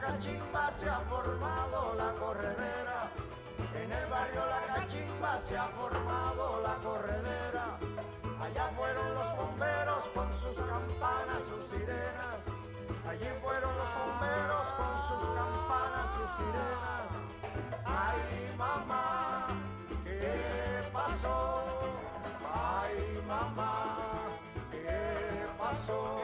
Cachimba se ha formado la corredera. En el barrio La Cachimba se ha formado la corredera. Allá fueron los bomberos con sus campanas, sus sirenas. Allí fueron los bomberos con sus campanas, sus sirenas. Ay, mamá, ¿qué pasó? Ay, mamá, ¿qué pasó?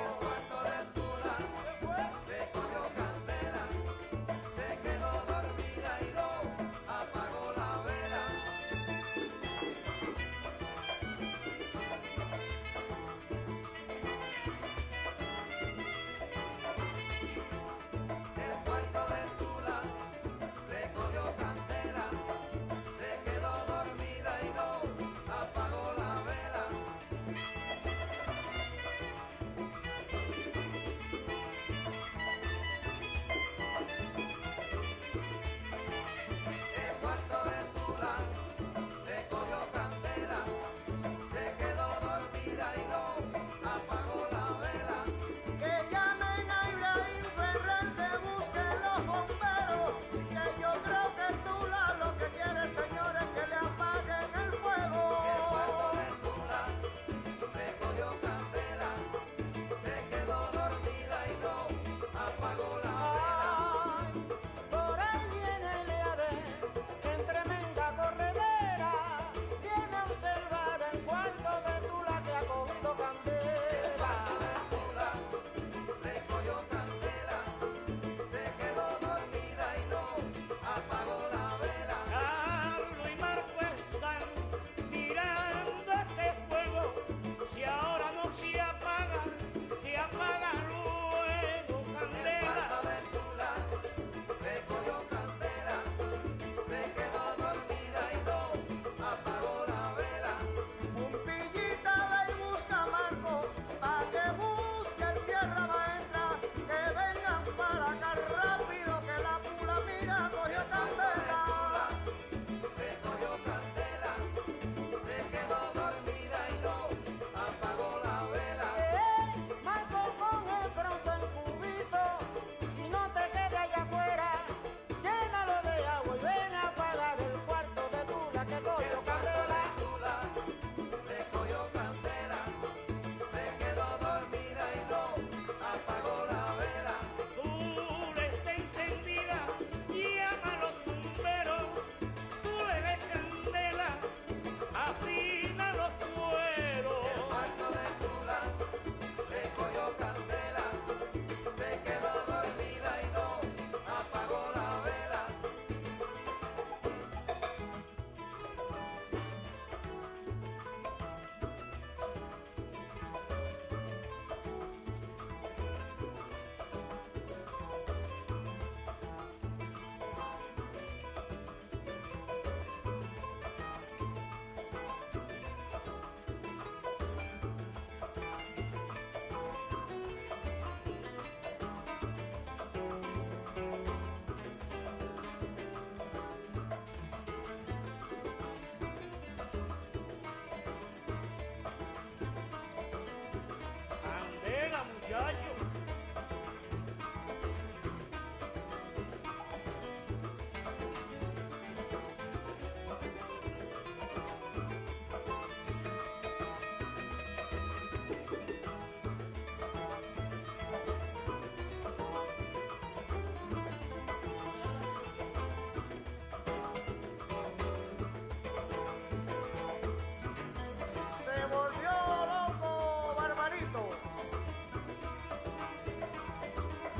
muchacho. Se volvió loco, Barbarito.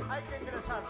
Hay que ingresarlo.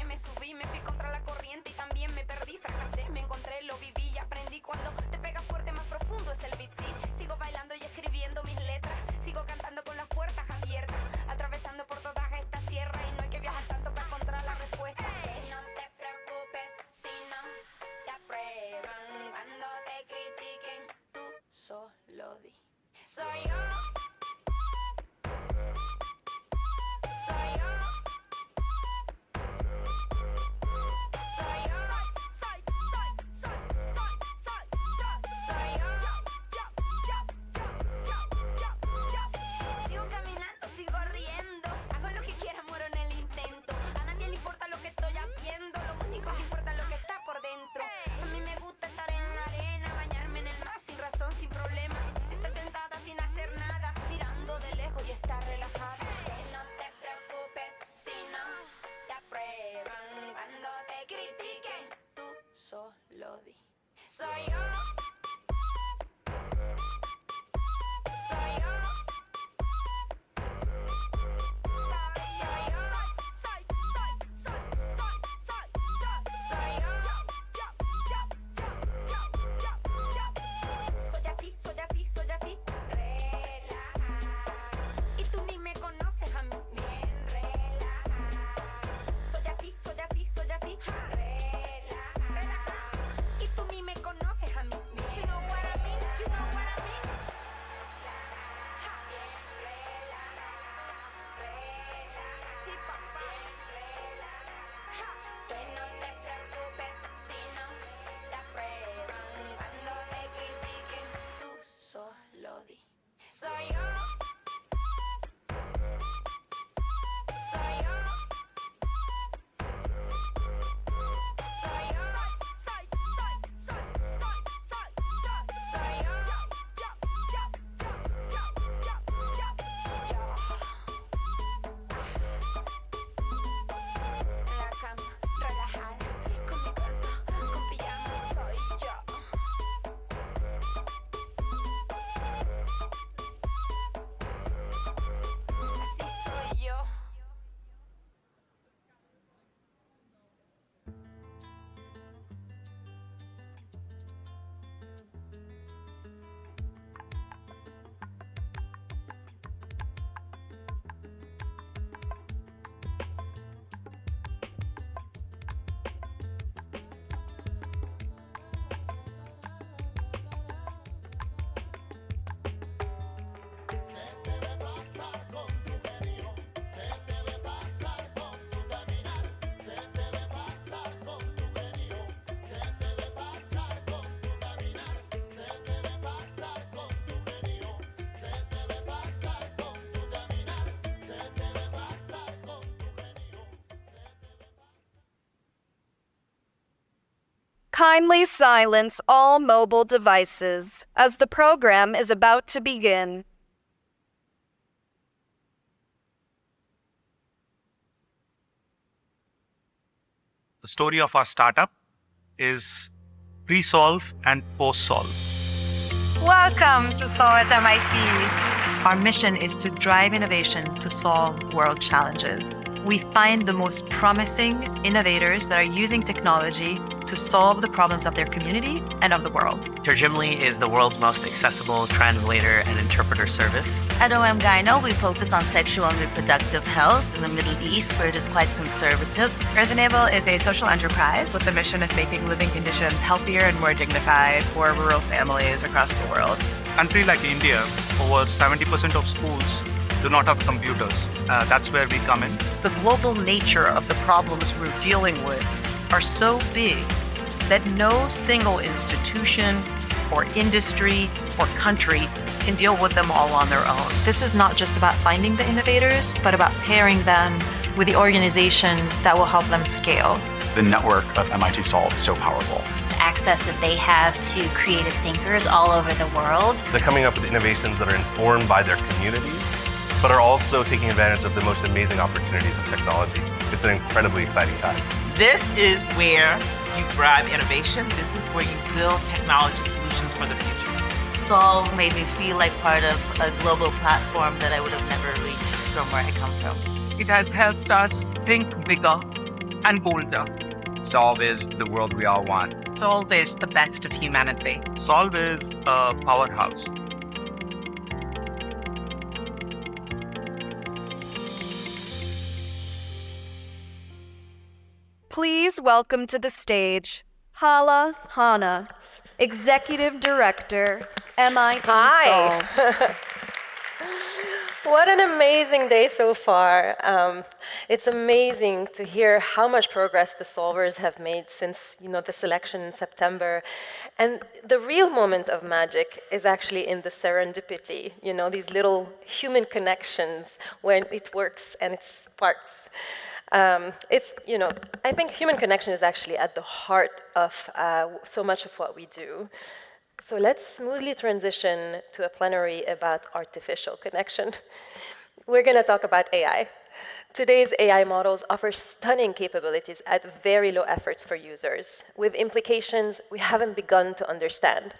me subí, me fui contra la corriente y también me perdí, fracasé, me encontré, lo viví y aprendí. Cuando te pega fuerte, más profundo es el beat, sí. Sigo bailando y escribiendo mis letras, sigo cantando con las puertas abiertas, atravesando por todas estas tierras y no hay que viajar tanto para encontrar la respuesta. No te preocupes si no te aprueban, cuando te critiquen, tú solo di. Soy yo. Soy yo. Soy yo. Soy yo. Sigo caminando, sigo riendo, hago lo que quiera, muero en el intento. A nadie le importa lo que estoy haciendo, lo único que importa es lo que está por dentro. A mí me gusta estar en la arena, bañarme en el mar sin razón, sin problema. Estar sentada sin hacer nada, mirando de lejos y estar relajada. No te preocupes si no te aprueban, cuando te critiquen, tú solo di. Soy yo. Soy yo. Soy yo. Soy yo. Soy así, soy así. Relajada. Y tú ni me conoces a mí. Bien relajada. Soy así, soy así, soy así. Relajada. Y tú ni me conoces a mí. You know what I mean? You know what I mean? Sí, papá. Que no te preocupes si no te aprueban, cuando te critiquen, tú solo di. Soy yo. Soy yo. Soy yo. Soy yo. En la cama, relajada, con mi cuerpo, con pijama, soy yo. Así soy yo. Kindly silence all mobile devices as the program is about to begin. The story of our startup is pre-solve and post-solve. Welcome to Solve at MIT. Our mission is to drive innovation to solve world challenges. We find the most promising innovators that are using technology to solve the problems of their community and of the world. Terjimly is the world's most accessible translator and interpreter service. At OM Gyno, we focus on sexual and reproductive health in the Middle East, where it is quite conservative. Earth Enable is a social enterprise with the mission of making living conditions healthier and more dignified for rural families across the world. Country like India, over 70% of schools do not have computers. That's where we come in. The global nature of the problems we're dealing with are so big that no single institution or industry or country can deal with them all on their own. This is not just about finding the innovators, but about pairing them with the organizations that will help them scale. The network of MIT Solve is so powerful. Access that they have to creative thinkers all over the world. They're coming up with innovations that are informed by their communities, but are also taking advantage of the most amazing opportunities of technology. It's an incredibly exciting time. This is where you drive innovation. This is where you build technology solutions for the future. Solve made me feel like part of a global platform that I would have never reached from where I come from. It has helped us think bigger, and bolder. Solve is the world we all want. Solve is the best of humanity. Solve is a powerhouse. Please welcome to the stage Hala Hana, Executive Director, MIT Solve. Hi. What an amazing day so far. It's amazing to hear how much progress the solvers have made since the selection in September. And the real moment of magic is actually in the serendipity, these little human connections when it works and it sparks. I think human connection is actually at the heart of so much of what we do. So let's smoothly transition to a plenary about artificial connection. We're going to talk about AI. Today's AI models offer stunning capabilities at very low efforts for users, with implications we haven't begun to understand.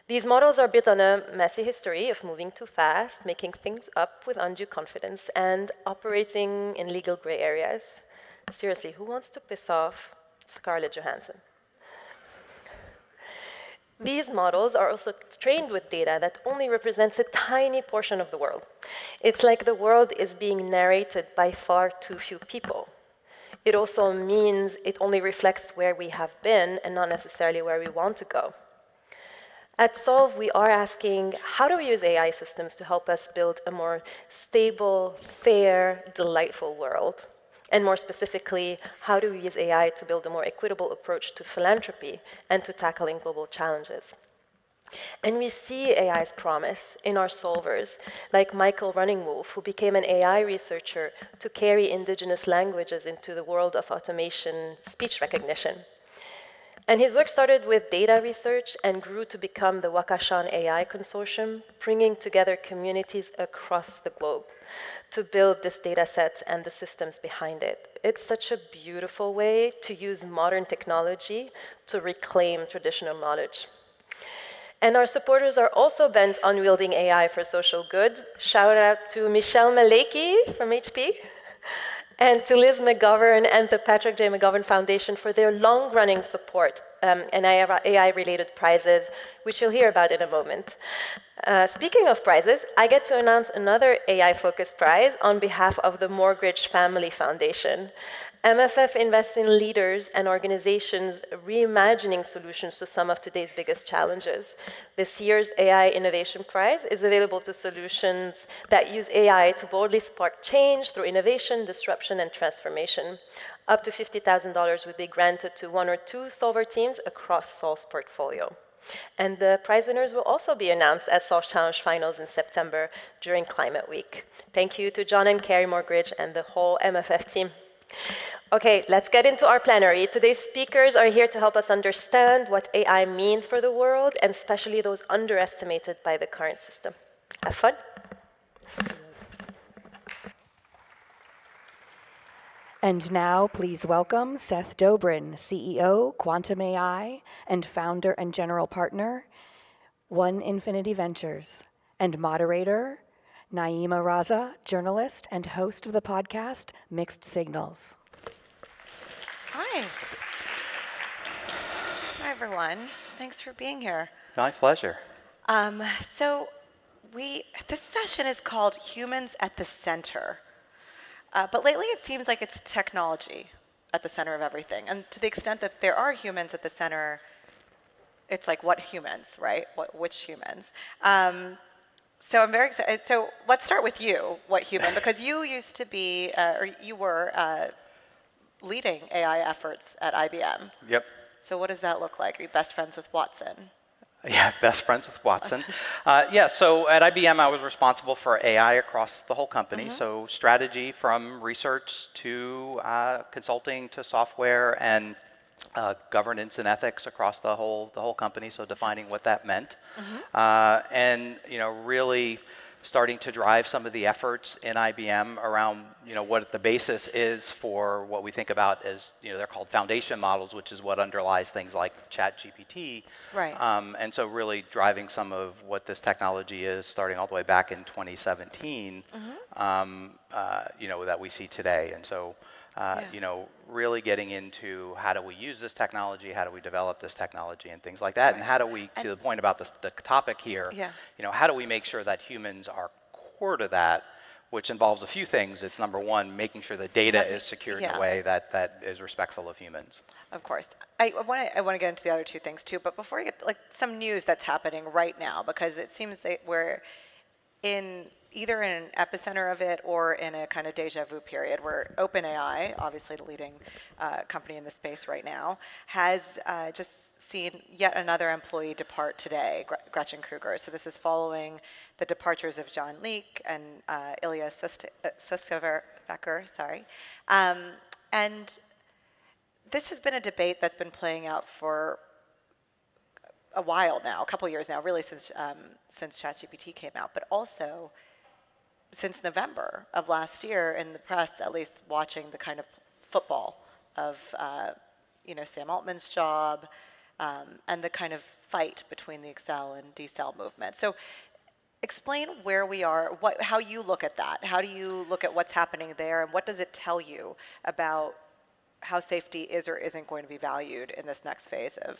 These models are built on a messy history of moving too fast, making things up with undue confidence, and operating in legal gray areas. Seriously, who wants to piss off Scarlett Johansson? These models are also trained with data that only represents a tiny portion of the world. It's like the world is being narrated by far too few people. It also means it only reflects where we have been and not necessarily where we want to go. At Solve, we are asking, how do we use AI systems to help us build a more stable, fair, delightful world? And more specifically, how do we use AI to build a more equitable approach to philanthropy and to tackling global challenges? And we see AI's promise in our solvers, like Michael Runningwolf, who became an AI researcher to carry indigenous languages into the world of automation speech recognition. And his work started with data research and grew to become the Wakashan AI Consortium, bringing together communities across the globe to build this data set and the systems behind it. It's such a beautiful way to use modern technology to reclaim traditional knowledge. And our supporters are also bent on wielding AI for social good. Shout out to Michelle Maleki from HP, and to Liz McGovern and the Patrick J. McGovern Foundation for their long-running support and AI-related prizes, which you'll hear about in a moment. Speaking of prizes, I get to announce another AI-focused prize on behalf of the Morgridge Family Foundation. MFF invests in leaders and organizations reimagining solutions to some of today's biggest challenges. This year's AI Innovation Prize is available to solutions that use AI to boldly spark change through innovation, disruption, and transformation. Up to $50,000 would be granted to one or two solver teams across Solve's portfolio. And the prize winners will also be announced at Solve Challenge Finals in September during Climate Week. Thank you to John and Carrie Morgridge and the whole MFF team. Okay, let's get into our plenary. Today's speakers are here to help us understand what AI means for the world, and especially those underestimated by the current system. Have fun. And now, please welcome Seth Dobrin, CEO, Quantum AI, and founder and general partner, One Infinity Ventures, and moderator, Naima Raza, journalist and host of the podcast, Mixed Signals. Hi. Hi, everyone. Thanks for being here. My pleasure. This session is called Humans at the Center. But lately it seems like it's technology at the center of everything. And to the extent that there are humans at the center, it's like, what humans, right? Which humans? So I'm very excited. So let's start with you, what human, because you used to be, or you were leading AI efforts at IBM. Yep. So what does that look like? Are you best friends with Watson? Yeah, best friends with Watson. So at IBM, I was responsible for AI across the whole company. Mm-hmm. So strategy from research to consulting to software and governance and ethics across the whole company. So defining what that meant, and really starting to drive some of the efforts in IBM around what the basis is for what we think about as they're called foundation models, which is what underlies things like ChatGPT. Right. And so really driving some of what this technology is, starting all the way back in 2017, that we see today. And so Really getting into how do we use this technology, how do we develop this technology, and things like that, and how do we, to the point about the topic here, how do we make sure that humans are core to that, which involves a few things. It's number one, making sure the data is secured in a way that is respectful of humans. Of course. I want to get into the other two things too, but before we get some news that's happening right now, because it seems that we're either in an epicenter of it or in a kind of deja vu period where OpenAI, obviously the leading company in the space right now, has just seen yet another employee depart today, Gretchen Kruger. So this is following the departures of John Leake and Ilya Sutskever, sorry. And this has been a debate that's been playing out for a while now, a couple years now, really since ChatGPT came out, but also since November of last year in the press, at least watching the kind of football of Sam Altman's job and the kind of fight between the Excel and decel movement. So explain where we are, how you look at that. How do you look at what's happening there, and what does it tell you about how safety is or isn't going to be valued in this next phase of?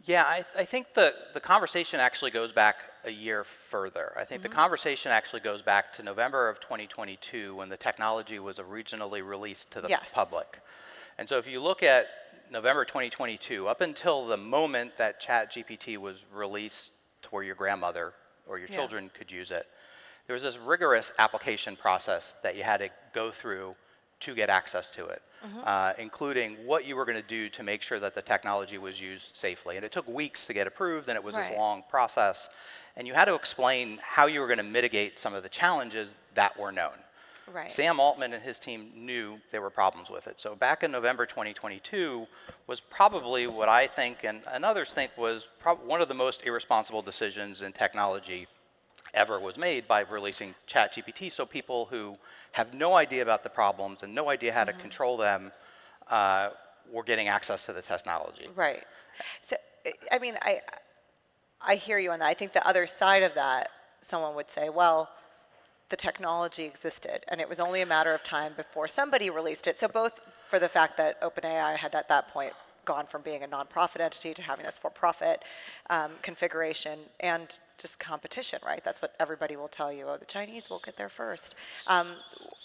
Yeah, I think the conversation actually goes back a year further. I think the conversation actually goes back to November of 2022 when the technology was originally released to the public. And so if you look at November 2022, up until the moment that ChatGPT was released to where your grandmother or your children could use it, there was this rigorous application process that you had to go through to get access to it, including what you were going to do to make sure that the technology was used safely. And it took weeks to get approved, and it was this long process. And you had to explain how you were going to mitigate some of the challenges that were known. Sam Altman and his team knew there were problems with it. So back in November 2022 was probably what I think and others think was one of the most irresponsible decisions in technology ever was made by releasing ChatGPT, so people who have no idea about the problems and no idea how to control them were getting access to the technology. Right. So, I mean, I hear you on that. I think the other side of that, someone would say, well, the technology existed, and it was only a matter of time before somebody released it. So both for the fact that OpenAI had at that point gone from being a nonprofit entity to having this for-profit configuration, and just competition, right? That's what everybody will tell you. Oh, the Chinese will get there first.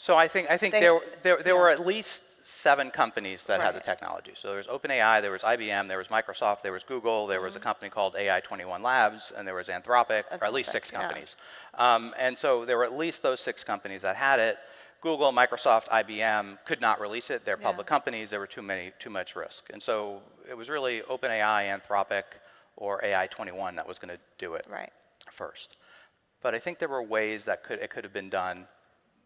So I think there were at least 7 companies that had the technology. So there was OpenAI, there was IBM, there was Microsoft, there was Google, there was a company called AI21 Labs, and there was Anthropic, or at least 6 companies. And so there were at least those 6 companies that had it. Google, Microsoft, IBM could not release it. They're public companies. There were too much risk. And so it was really OpenAI, Anthropic, or AI21 that was going to do it first. But I think there were ways that it could have been done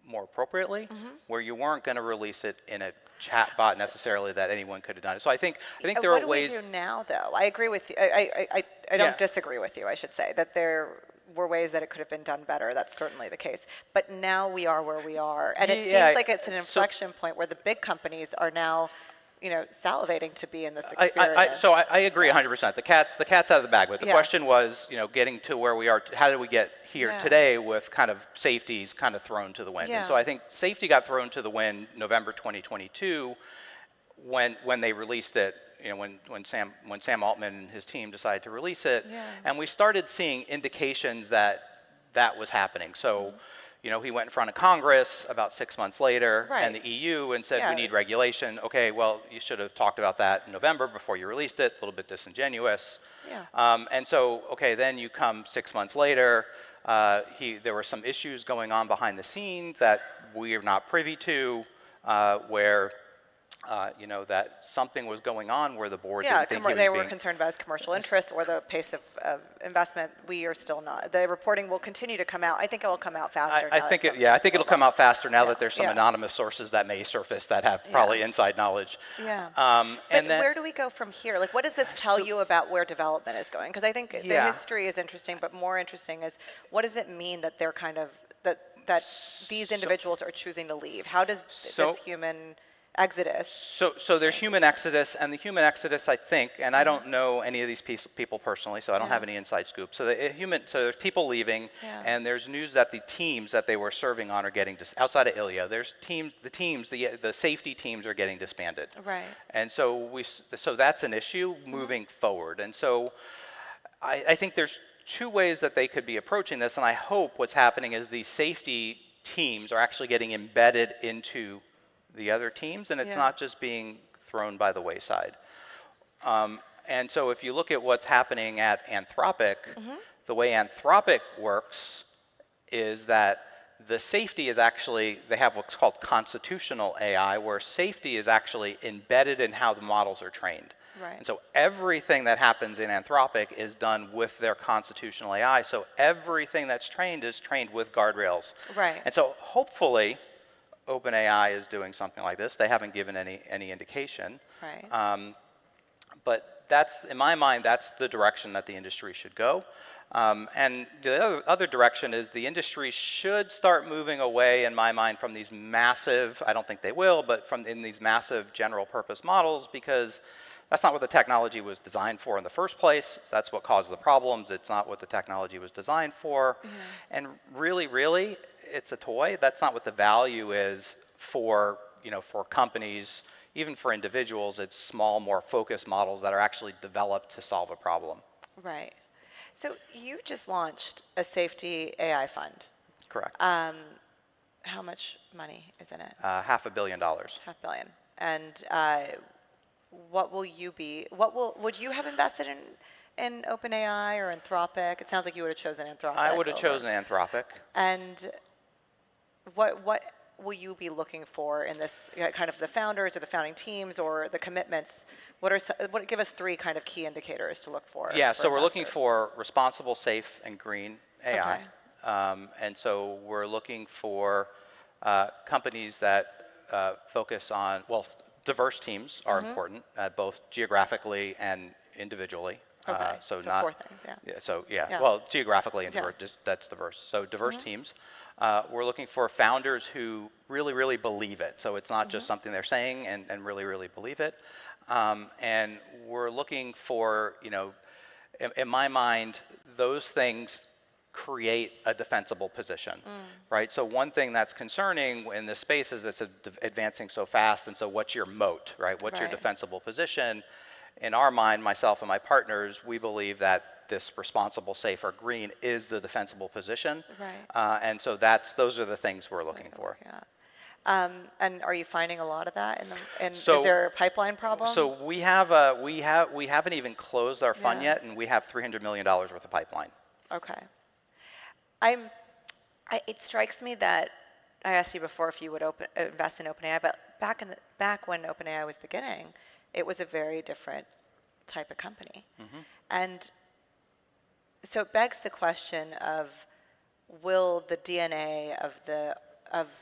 more appropriately, where you weren't going to release it in a chat bot necessarily that anyone could have done it. So I think there are ways. What do we do now, though? I agree with you. I don't disagree with you, I should say, that there were ways that it could have been done better. That's certainly the case. But now we are where we are. And it seems like it's an inflection point where the big companies are now salivating to be in this experience. So I agree 100%. The cat's out of the bag. But the question was, getting to where we are, how did we get here today with kind of safeties kind of thrown to the wind? And so I think safety got thrown to the wind November 2022 when they released it, when Sam Altman and his team decided to release it. And we started seeing indications that was happening. So he went in front of Congress about 6 months later and the EU and said, we need regulation. Okay, well, you should have talked about that in November before you released it. A little bit disingenuous. And so, okay, then you come 6 months later. There were some issues going on behind the scenes that we are not privy to, where that something was going on where the board didn't think they were concerned about his commercial interest or the pace of investment. We are still not. The reporting will continue to come out. I think it will come out faster. I think it'll come out faster now that there's some anonymous sources that may surface that have probably inside knowledge. But where do we go from here? Like, what does this tell you about where development is going? Because I think the history is interesting, but more interesting is what does it mean that they're kind of that these individuals are choosing to leave? How does this human exodus. So there's human exodus, and the human exodus, I think, and I don't know any of these people personally, so I don't have any inside scoop. So so there's people leaving, and there's news that the teams that they were serving on are getting outside of ILIA. There's the safety teams are getting disbanded. Right. And so so that's an issue moving forward. And so I think there's two ways that they could be approaching this, and I hope what's happening is these safety teams are actually getting embedded into the other teams, and it's not just being thrown by the wayside. And so if you look at what's happening at Anthropic, the way Anthropic works is that the safety is actually, they have what's called constitutional AI, where safety is actually embedded in how the models are trained. Right. And so everything that happens in Anthropic is done with their constitutional AI. So everything that's trained is trained with guardrails. Right. And so hopefully, OpenAI is doing something like this. They haven't given any indication. Right. But that's, in my mind, that's the direction that the industry should go. And the other direction is the industry should start moving away, in my mind, from these massive, I don't think they will, but in these massive general purpose models, because that's not what the technology was designed for in the first place. That's what caused the problems. It's not what the technology was designed for. And really, it's a toy. That's not what the value is for, for companies, even for individuals. It's small, more focused models that are actually developed to solve a problem. Right. So you just launched a safety AI fund. Correct. How much money is in it? $500 million. $500 million. And what will you be? Would you have invested in OpenAI or Anthropic? It sounds like you would have chosen Anthropic. I would have chosen Anthropic. And what will you be looking for in this, kind of the founders or the founding teams or the commitments? Give us three kind of key indicators to look for. Yeah, so we're looking for responsible, safe, and green AI. Okay. And so we're looking for companies that focus on, diverse teams are important, both geographically and individually. Okay. So not 4 things. Yeah. Well, geographically and diverse, that's diverse. So diverse teams. We're looking for founders who really believe it. So it's not just something they're saying and really believe it. And we're looking for, in my mind, those things create a defensible position, right? So one thing that's concerning in this space is it's advancing so fast, and so what's your moat, right? What's your defensible position? In our mind, myself and my partners, we believe that this responsible, safe, or green is the defensible position. Right. And so those are the things we're looking for. And are you finding a lot of that? Is there a pipeline problem? So we haven't even closed our fund yet, and we have $300 million worth of pipeline. Okay. It strikes me that I asked you before if you would invest in OpenAI, but back when OpenAI was beginning, it was a very different type of company, and so it begs the question of, will the DNA of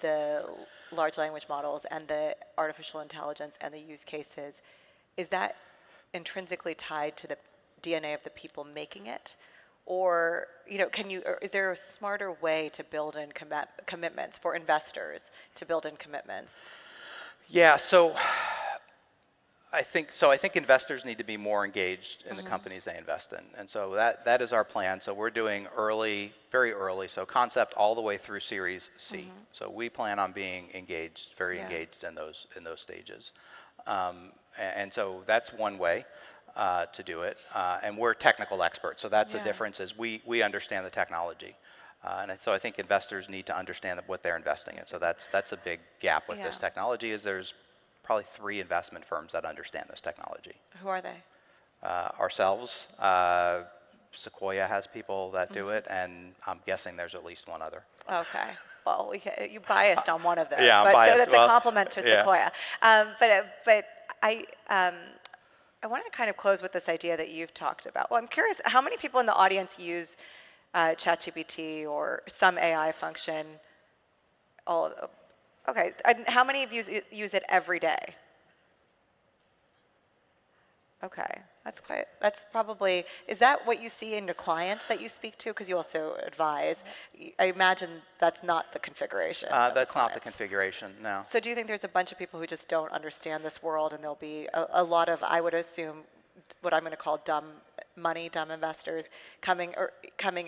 the large language models and the artificial intelligence and the use cases, is that intrinsically tied to the DNA of the people making it? Or, is there a smarter way to build in commitments for investors, to build in commitments? Yeah, so I think investors need to be more engaged in the companies they invest in. And so that is our plan. So we're doing very early, so concept all the way through Series C. So we plan on being engaged, very engaged in those stages. And so that's one way to do it. And we're technical experts, so that's the difference, is we understand the technology. And so I think investors need to understand what they're investing in. So that's a big gap with this technology, is there's probably 3 investment firms that understand this technology. Who are they? Ourselves, Sequoia has people that do it, and I'm guessing there's at least one other. Okay. Well, you biased on one of those. Yeah, I'm biased. So that's a compliment to Sequoia. But I want to kind of close with this idea that you've talked about. Well, I'm curious, how many people in the audience use ChatGPT or some AI function? Okay, and how many of you use it every day? Okay, that's probably, is that what you see in your clients that you speak to? Because you also advise. I imagine that's not the configuration. of the That's not the clients. configuration, no. So do you think there's a bunch of people who just don't understand this world, and there'll be a lot of, I would assume, what I'm going to call dumb investors coming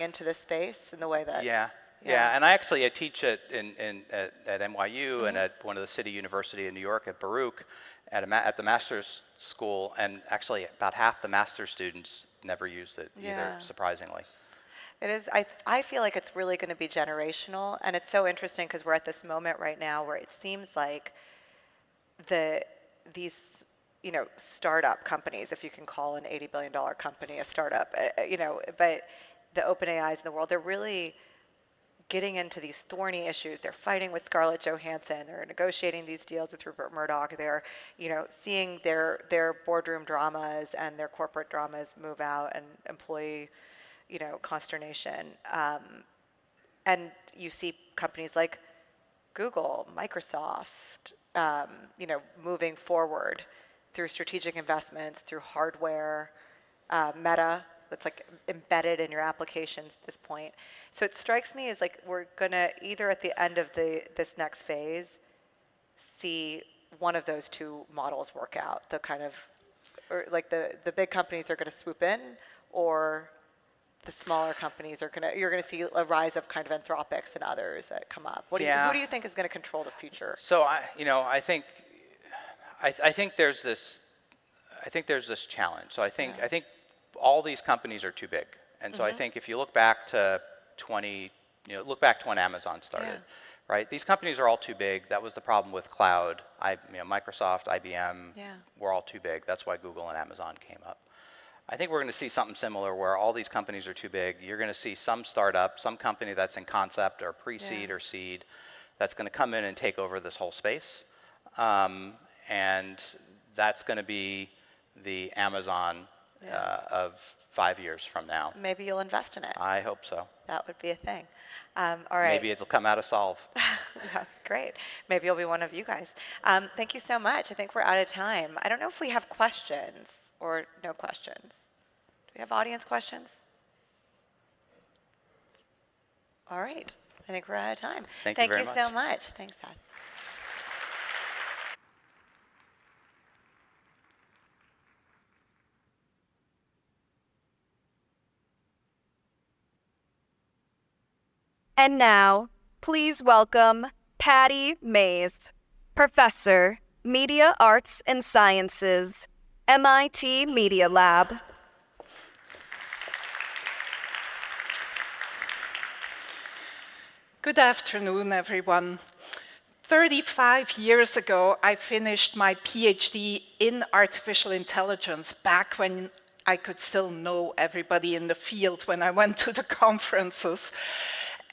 into this space in the way that? Yeah, and I teach at NYU and at one of the City University in New York at Baruch at the master's school, and actually about half the master's students never used it either, surprisingly. It is. I feel like it's really going to be generational, and it's so interesting because we're at this moment right now where it seems like these startup companies, if you can call an $80 billion company a startup, but the OpenAIs in the world, they're really getting into these thorny issues. They're fighting with Scarlett Johansson. They're negotiating these deals with Rupert Murdoch. They're, seeing their boardroom dramas and their corporate dramas move out and employee, consternation. And you see companies like Google, Microsoft, moving forward through strategic investments, through hardware, Meta, that's like embedded in your applications at this point. So it strikes me as like we're gonna either at the end of this next phase see one of those two models work out. The kind of, or like the big companies are gonna swoop in, or the smaller companies you're gonna see a rise of kind of Anthropics and others that come up. Who do you think is gonna control the future? So I think there's this challenge. So I think all these companies are too big, and so I think if you look back to when Amazon started, right? These companies are all too big. That was the problem with cloud. Microsoft, IBM, were all too big. That's why Google and Amazon came up. I think we're going to see something similar where all these companies are too big. You're going to see some startup, some company that's in concept or pre-seed or seed, that's going to come in and take over this whole space, and that's going to be the Amazon of 5 years from now. Maybe you'll invest in it. I hope so. That would be a thing. All right. Maybe it'll come out of Solve. Yeah, great. Maybe you'll be one of you guys. Thank you so much. I think we're out of time. I don't know if we have questions or no questions. Do we have audience questions? All right. I think we're out of time. Thank you very much. So much. Thanks, Dad. And now, please welcome Patty Mays, Professor, Media Arts and Sciences, MIT Media Lab. Good afternoon, everyone. 35 years ago, I finished my PhD in artificial intelligence back when I could still know everybody in the field when I went to the conferences.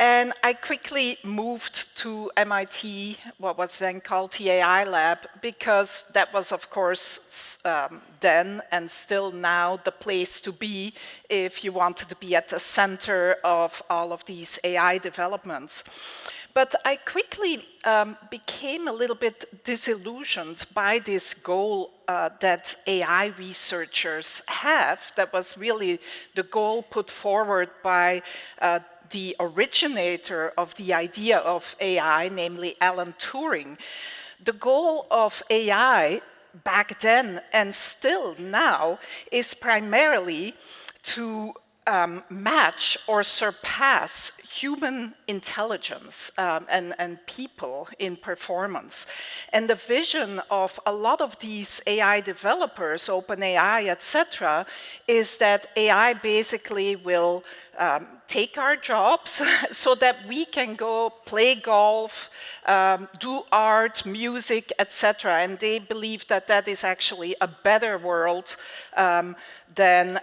And I quickly moved to MIT, what was then called the AI Lab, because that was, of course, then and still now the place to be if you wanted to be at the center of all of these AI developments. But I quickly became a little bit disillusioned by this goal that AI researchers have. That was really the goal put forward by the originator of the idea of AI, namely Alan Turing. The goal of AI back then and still now is primarily to match or surpass human intelligence and people in performance. And the vision of a lot of these AI developers, OpenAI, etc., is that AI basically will take our jobs so that we can go play golf, do art, music, etc. And they believe that that is actually a better world than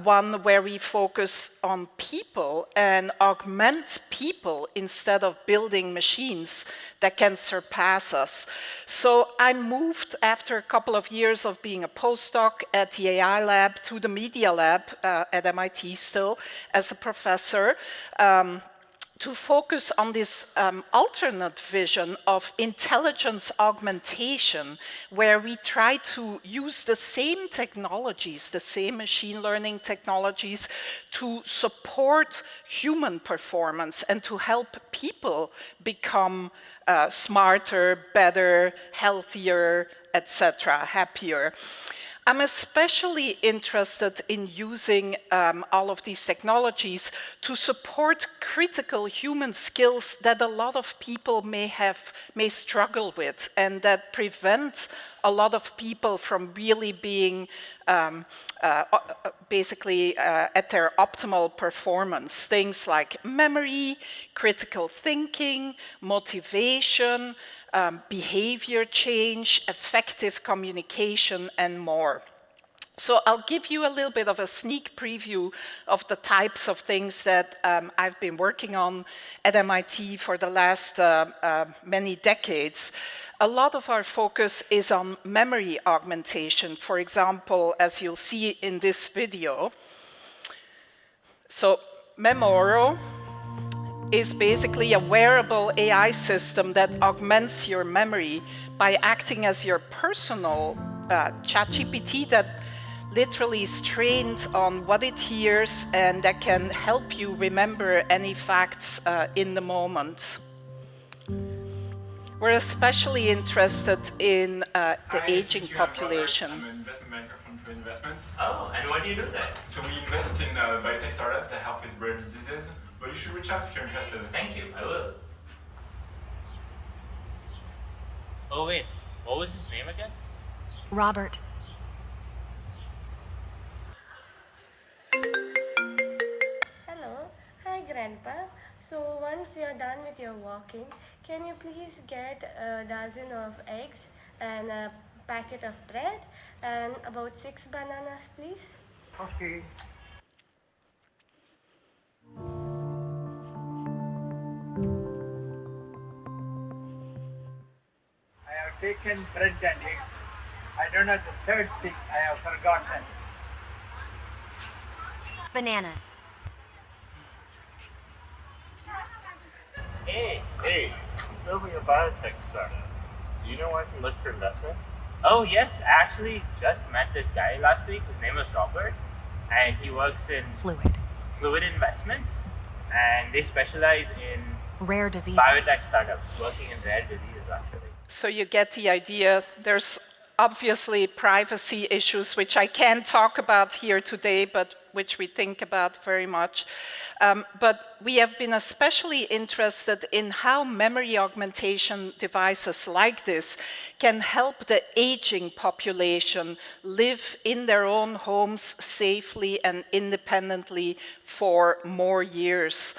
one where we focus on people and augment people instead of building machines that can surpass us. So I moved after a couple of years of being a postdoc at the AI lab to the media lab at MIT still as a professor. to focus on this alternate vision of intelligence augmentation, where we try to use the same technologies, the same machine learning technologies, to support human performance and to help people become smarter, better, healthier, etc., happier. I'm especially interested in using all of these technologies to support critical human skills that a lot of people may struggle with, and that prevent a lot of people from really being basically at their optimal performance. Things like memory, critical thinking, motivation, behavior change, effective communication, and more. So I'll give you a little bit of a sneak preview of the types of things that I've been working on at MIT for the last many decades. A lot of our focus is on memory augmentation, for example, as you'll see in this video. So Memoro is basically a wearable AI system that augments your memory by acting as your personal ChatGPT that literally is trained on what it hears and that can help you remember any facts in the moment. We're especially interested in the aging population. I'm an investment banker from Trade Investments. Oh, and what do you do there? So we invest in biotech startups that help with rare diseases, but you should reach out if you're interested. Thank you, I will. Oh wait, what was his name again? Robert. Hello, hi Grandpa. So once you're done with your walking, can you please get a dozen of eggs and a packet of bread and about 6 bananas, please? Okay. I have taken bread and eggs. I don't know the third thing I have forgotten. Bananas. Hey, I'm building a biotech startup. Do you know where I can look for investment? Oh yes, I actually just met this guy last week. His name is Robert, and he works in Fluid Investments, and they specialize in rare diseases. Biotech startups, working in rare diseases actually. So you get the idea. There's obviously privacy issues, which I can't talk about here today, but which we think about very much. But we have been especially interested in how memory augmentation devices like this can help the aging population live in their own homes safely and independently for more years.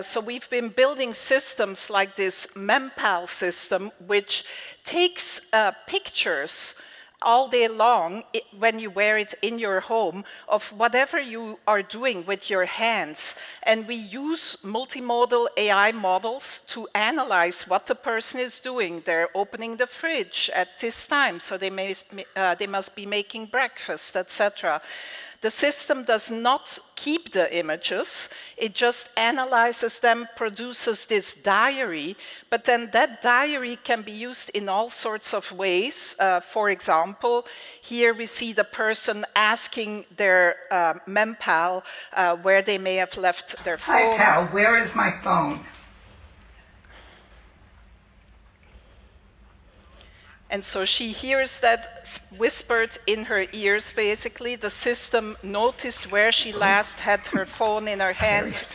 So we've been building systems like this MemPal system, which takes pictures all day long when you wear it in your home of whatever you are doing with your hands. And we use multimodal AI models to analyze what the person is doing. They're opening the fridge at this time, so they must be making breakfast, etc. The system does not keep the images, it just analyzes them, produces this diary, but then that diary can be used in all sorts of ways. For example, here we see the person asking their MemPal where they may have left their phone. Hi pal, where is my phone? And so she hears that whispered in her ears, basically. The system noticed where she last had her phone in her hands,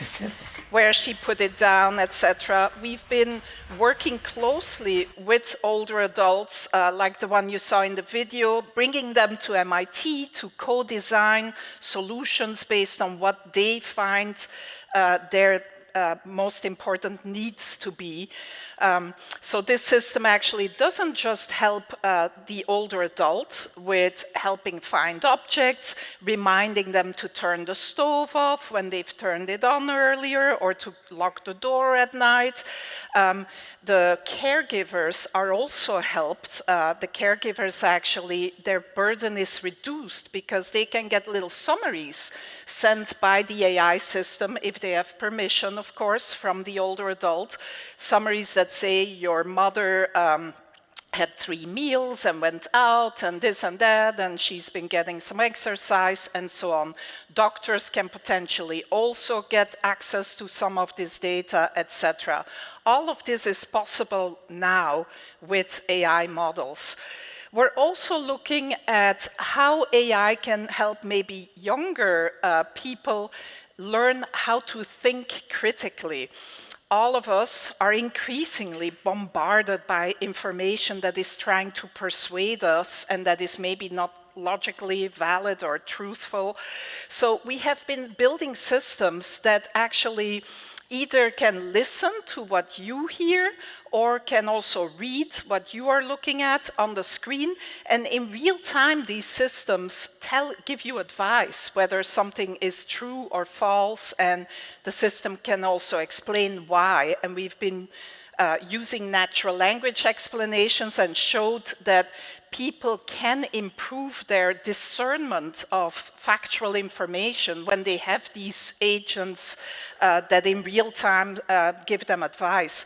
where she put it down, etc. We've been working closely with older adults, like the one you saw in the video, bringing them to MIT to co-design solutions based on what they find their most important needs to be. So this system actually doesn't just help the older adult with helping find objects, reminding them to turn the stove off when they've turned it on earlier, or to lock the door at night. The caregivers are also helped. The caregivers actually, their burden is reduced because they can get little summaries sent by the AI system if they have permission, information, of course, from the older adult. Summaries that say your mother had 3 meals and went out and this and that, and she's been getting some exercise and so on. Doctors can potentially also get access to some of this data, etc. All of this is possible now with AI models. We're also looking at how AI can help maybe younger people learn how to think critically. All of us are increasingly bombarded by information that is trying to persuade us and that is maybe not logically valid or truthful. So we have been building systems that actually either can listen to what you hear or can also read what you are looking at on the screen. And in real time, these systems give you advice whether something is true or false, and the system can also explain why. And we've been using natural language explanations and showed that people can improve their discernment of factual information when they have these agents that in real time give them advice.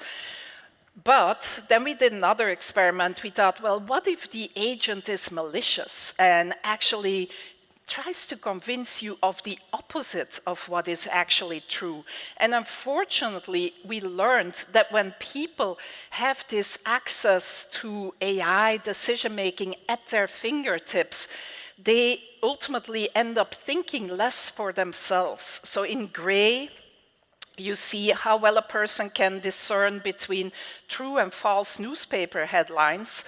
But then we did another experiment. We thought, well, what if the agent is malicious and actually tries to convince you of the opposite of what is actually true? And unfortunately, we learned that when people have this access to AI decision-making at their fingertips, they ultimately end up thinking less for themselves. So in gray, you see how well a person can discern between true and false newspaper headlines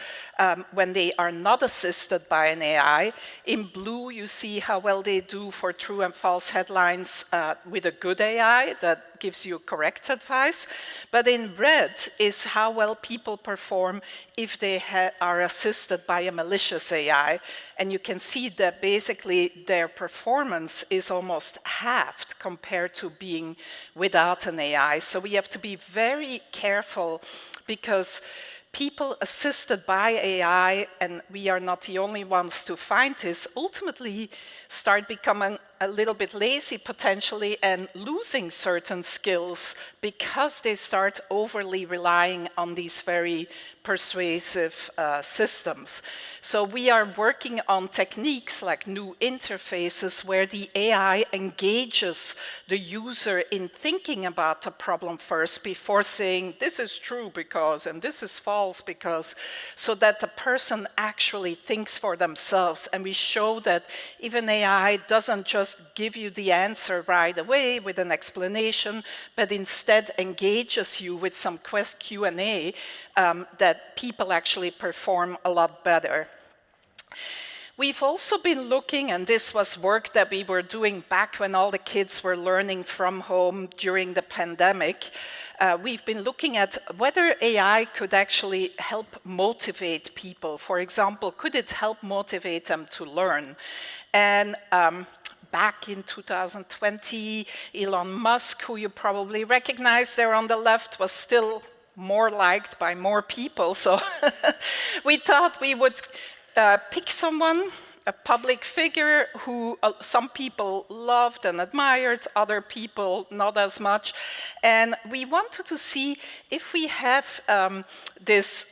when they are not assisted by an AI. In blue, you see how well they do for true and false headlines with a good AI that gives you correct advice. But in red is how well people perform if they are assisted by a malicious AI. And you can see that basically their performance is almost halved compared to being without an AI. So we have to be very careful, because people assisted by AI, and we are not the only ones to find this, ultimately start becoming a little bit lazy potentially and losing certain skills because they start overly relying on these very persuasive systems. So we are working on techniques like new interfaces where the AI engages the user in thinking about the problem first before saying this is true because and this is false because, so that the person actually thinks for themselves. And we show that even AI doesn't just give you the answer right away with an explanation, but instead engages you with some Q&A that people actually perform a lot better. We've also been looking, and this was work that we were doing back when all the kids were learning from home during the pandemic. We've been looking at whether AI could actually help motivate people. For example, could it help motivate them to learn? And back in 2020, Elon Musk, who you probably recognize there on the left, was still more liked by more people. So we thought we would pick someone, a public figure who some people loved and admired, other people not as much. And we wanted to see if we have this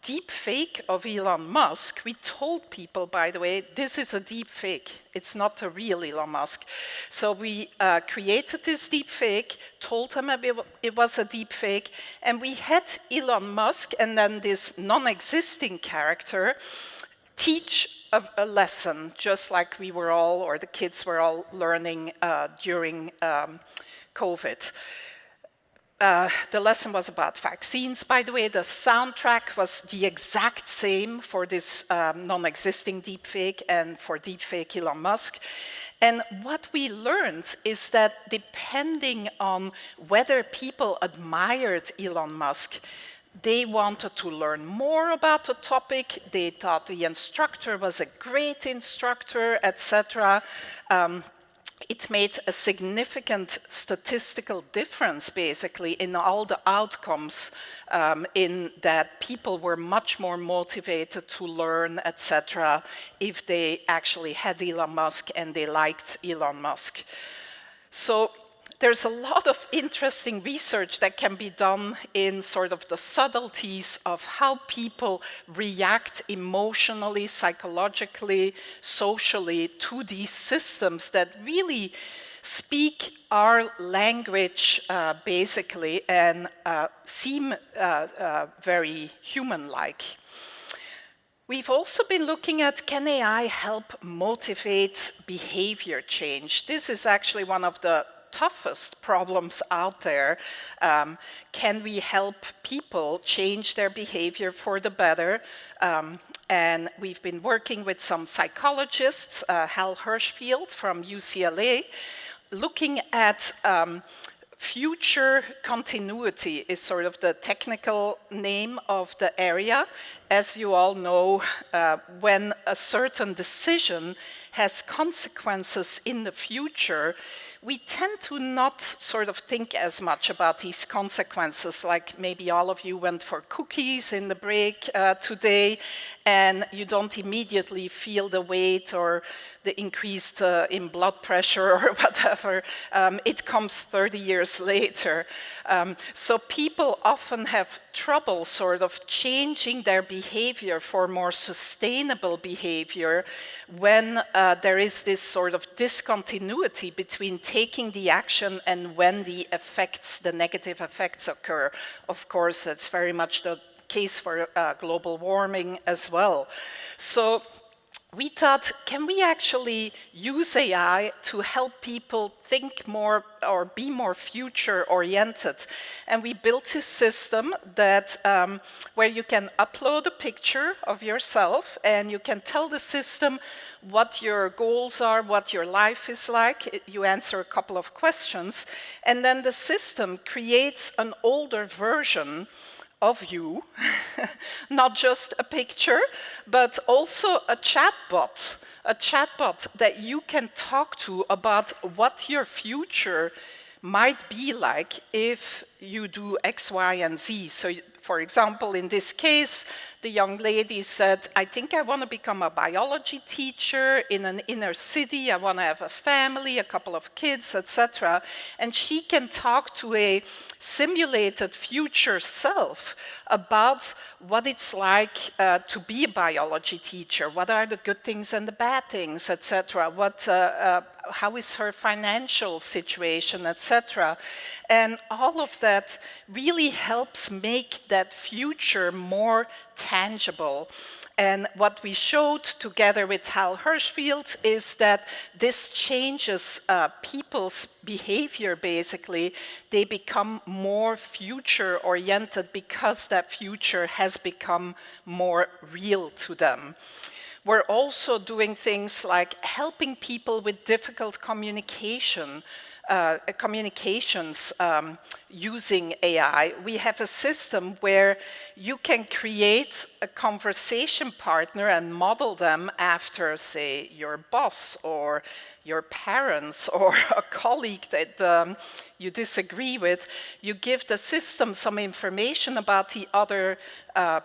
deep fake of Elon Musk. We told people, by the way, this is a deep fake. It's not a real Elon Musk. So we created this deep fake, told them it was a deep fake, and we had Elon Musk and then this non-existing character teach a lesson, just like we were all, or the kids were all learning during COVID. The lesson was about vaccines, by the way. The soundtrack was the exact same for this non-existing deepfake and for deepfake Elon Musk. And what we learned is that depending on whether people admired Elon Musk, they wanted to learn more about the topic. They thought the instructor was a great instructor, etc. It made a significant statistical difference, basically, in all the outcomes, in that people were much more motivated to learn, etc., if they actually had Elon Musk and they liked Elon Musk. So there's a lot of interesting research that can be done in sort of the subtleties of how people react emotionally, psychologically, socially to these systems that really speak our language, basically, and seem very human-like. We've also been looking at, can AI help motivate behavior change? This is actually one of the toughest problems out there. Can we help people change their behavior for the better? And we've been working with some psychologists, Hal Hirschfield from UCLA, looking at future continuity is sort of the technical name of the area. As you all know, when a certain decision has consequences in the future, we tend to not sort of think as much about these consequences, like maybe all of you went for cookies in the break today, and you don't immediately feel the weight or the increased in blood pressure or whatever. It comes 30 years later. So people often have trouble sort of changing their behavior for more sustainable behavior when there is this sort of discontinuity between taking the action and when the effects, the negative effects occur. Of course, that's very much the case for global warming as well. So we thought, can we actually use AI to help people think more or be more future-oriented? And we built this system that where you can upload a picture of yourself and you can tell the system what your goals are, what your life is like. You answer a couple of questions, and then the system creates an older version of you, not just a picture, but also a chatbot that you can talk to about what your future might be like if you do X, Y, and Z. So, for example, in this case, the young lady said, I think I want to become a biology teacher in an inner city. I want to have a family, a couple of kids, etc. And she can talk to a simulated future self about what it's like to be a biology teacher. What are the good things and the bad things, etc. How is her financial situation, etc. And all of that really helps make that future more tangible. And what we showed together with Hal Hirschfield is that this changes people's behavior, basically. They become more future-oriented because that future has become more real to them. We're also doing things like helping people with difficult communications using AI. We have a system where you can create a conversation partner and model them after, say, your boss or your parents or a colleague that you disagree with. You give the system some information about the other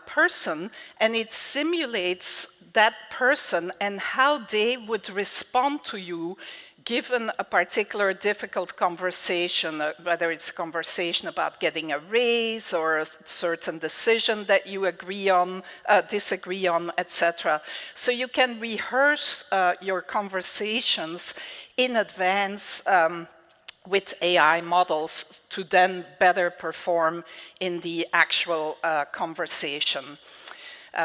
person, and it simulates that person and how they would respond to you given a particular difficult conversation, whether it's a conversation about getting a raise or a certain decision that you agree on, disagree on, etc. So you can rehearse your conversations in advance with AI models to then better perform in the actual conversation.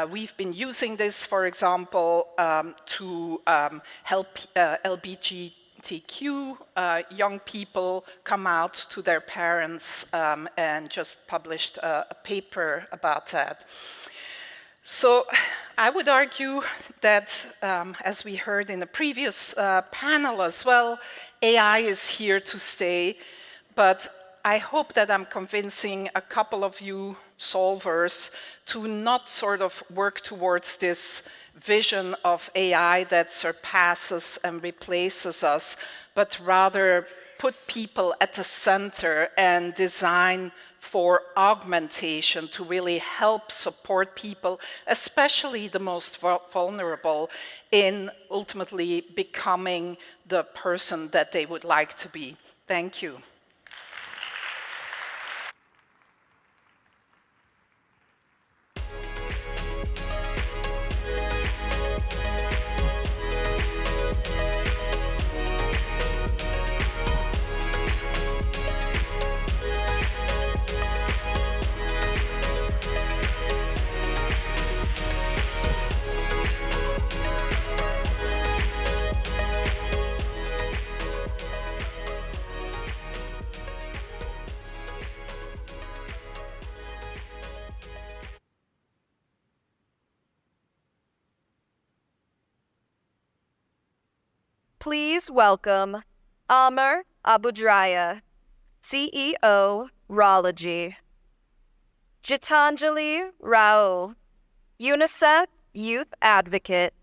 We've been using this, for example, to help LGBTQ young people come out to their parents, and just published a paper about that. So I would argue that, as we heard in the previous panel as well, AI is here to stay, but I hope that I'm convincing a couple of you solvers to not sort of work towards this vision of AI that surpasses and replaces us, but rather put people at the center and design for augmentation to really help support people, especially the most vulnerable, in ultimately becoming the person that they would like to be. Thank you. Please welcome Amr Abudraya, CEO, Rology. Gitanjali Rao, UNICEF Youth Advocate,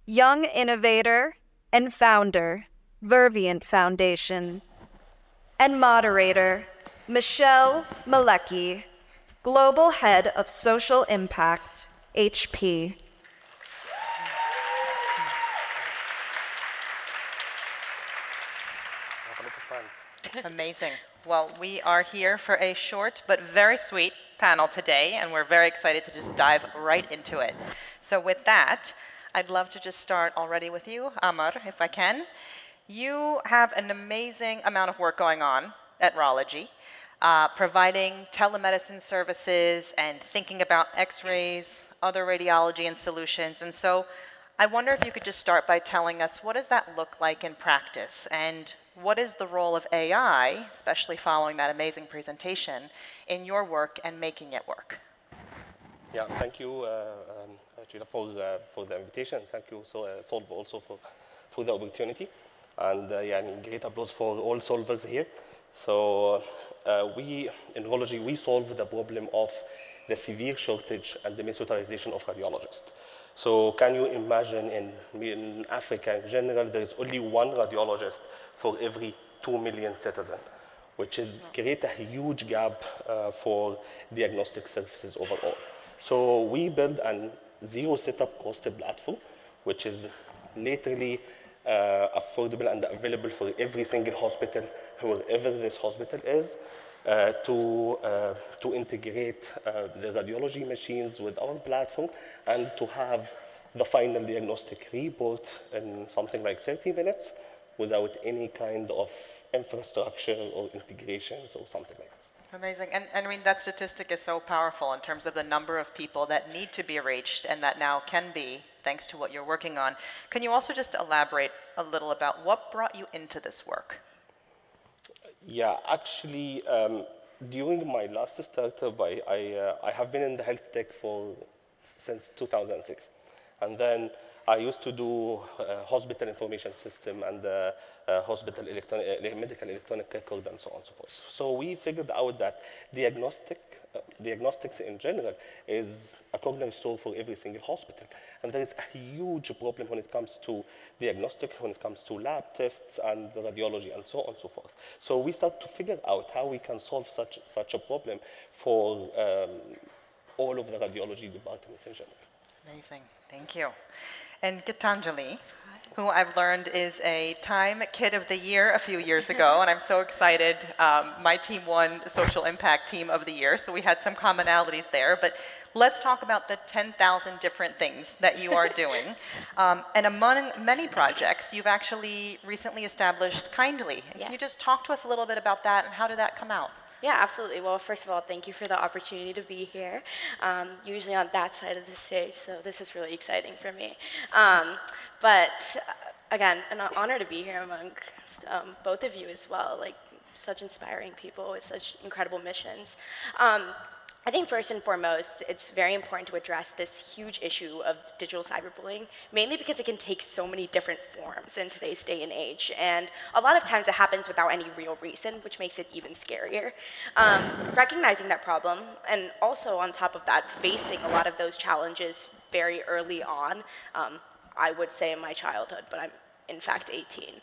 Young Innovator, and Founder, Vervient Foundation. And moderator, Michelle Malecki, Global Head of Social Impact, HP. Amazing. Well, we are here for a short but very sweet panel today, and we're very excited to just dive right into it. So with that, I'd love to just start already with you, Amr, if I can. You have an amazing amount of work going on at Rology, providing telemedicine services and thinking about x-rays, other radiology and solutions. And so I wonder if you could just start by telling us, what does that look like in practice? And what is the role of AI, especially following that amazing presentation, in your work and making it work? Yeah, thank you, Gina, for the invitation. Thank you, Solve, also for the opportunity. And yeah, great applause for all solvers here. So we, in Rology, we solve the problem of the severe shortage and the misutilization of radiologists. So can you imagine in Africa in general, there is only one radiologist for every 2 million citizens, which is create a huge gap for diagnostic services overall. So we build a zero setup cost platform, which is literally affordable and available for every single hospital, wherever this hospital is, to integrate the radiology machines with our platform and to have the final diagnostic report in something like 30 minutes without any kind of infrastructure or integrations or something like this. Amazing. And I mean, that statistic is so powerful in terms of the number of people that need to be reached and that now can be, thanks to what you're working on. Can you also just elaborate a little about what brought you into this work? Yeah, actually, during my last startup, I have been in the health tech since 2006. And then I used to do hospital information system and hospital medical electronic record and so on and so forth. So we figured out that diagnostics in general is a cognate store for every single hospital. And there is a huge problem when it comes to diagnostic, when it comes to lab tests and radiology and so on and so forth. So we start to figure out how we can solve such a problem for all of the radiology departments in general. Amazing, thank you. And Gitanjali, who I've learned is a Time Kid of the Year a few years ago, and I'm so excited. My team won Social Impact Team of the Year, so we had some commonalities there. But let's talk about the 10,000 different things that you are doing. And among many projects, you've actually recently established Kindly. Yeah. Can you just talk to us a little bit about that and how did that come out? Yeah, absolutely. Well, first of all, thank you for the opportunity to be here. Usually on that side of the stage, so this is really exciting for me. But again, an honor to be here among both of you as well. Like, such inspiring people with such incredible missions. I think first and foremost, it's very important to address this huge issue of digital cyberbullying, mainly because it can take so many different forms in today's day and age. And a lot of times it happens without any real reason, which makes it even scarier. Recognizing that problem, and also on top of that, facing a lot of those challenges very early on, I would say in my childhood, but I'm in fact 18.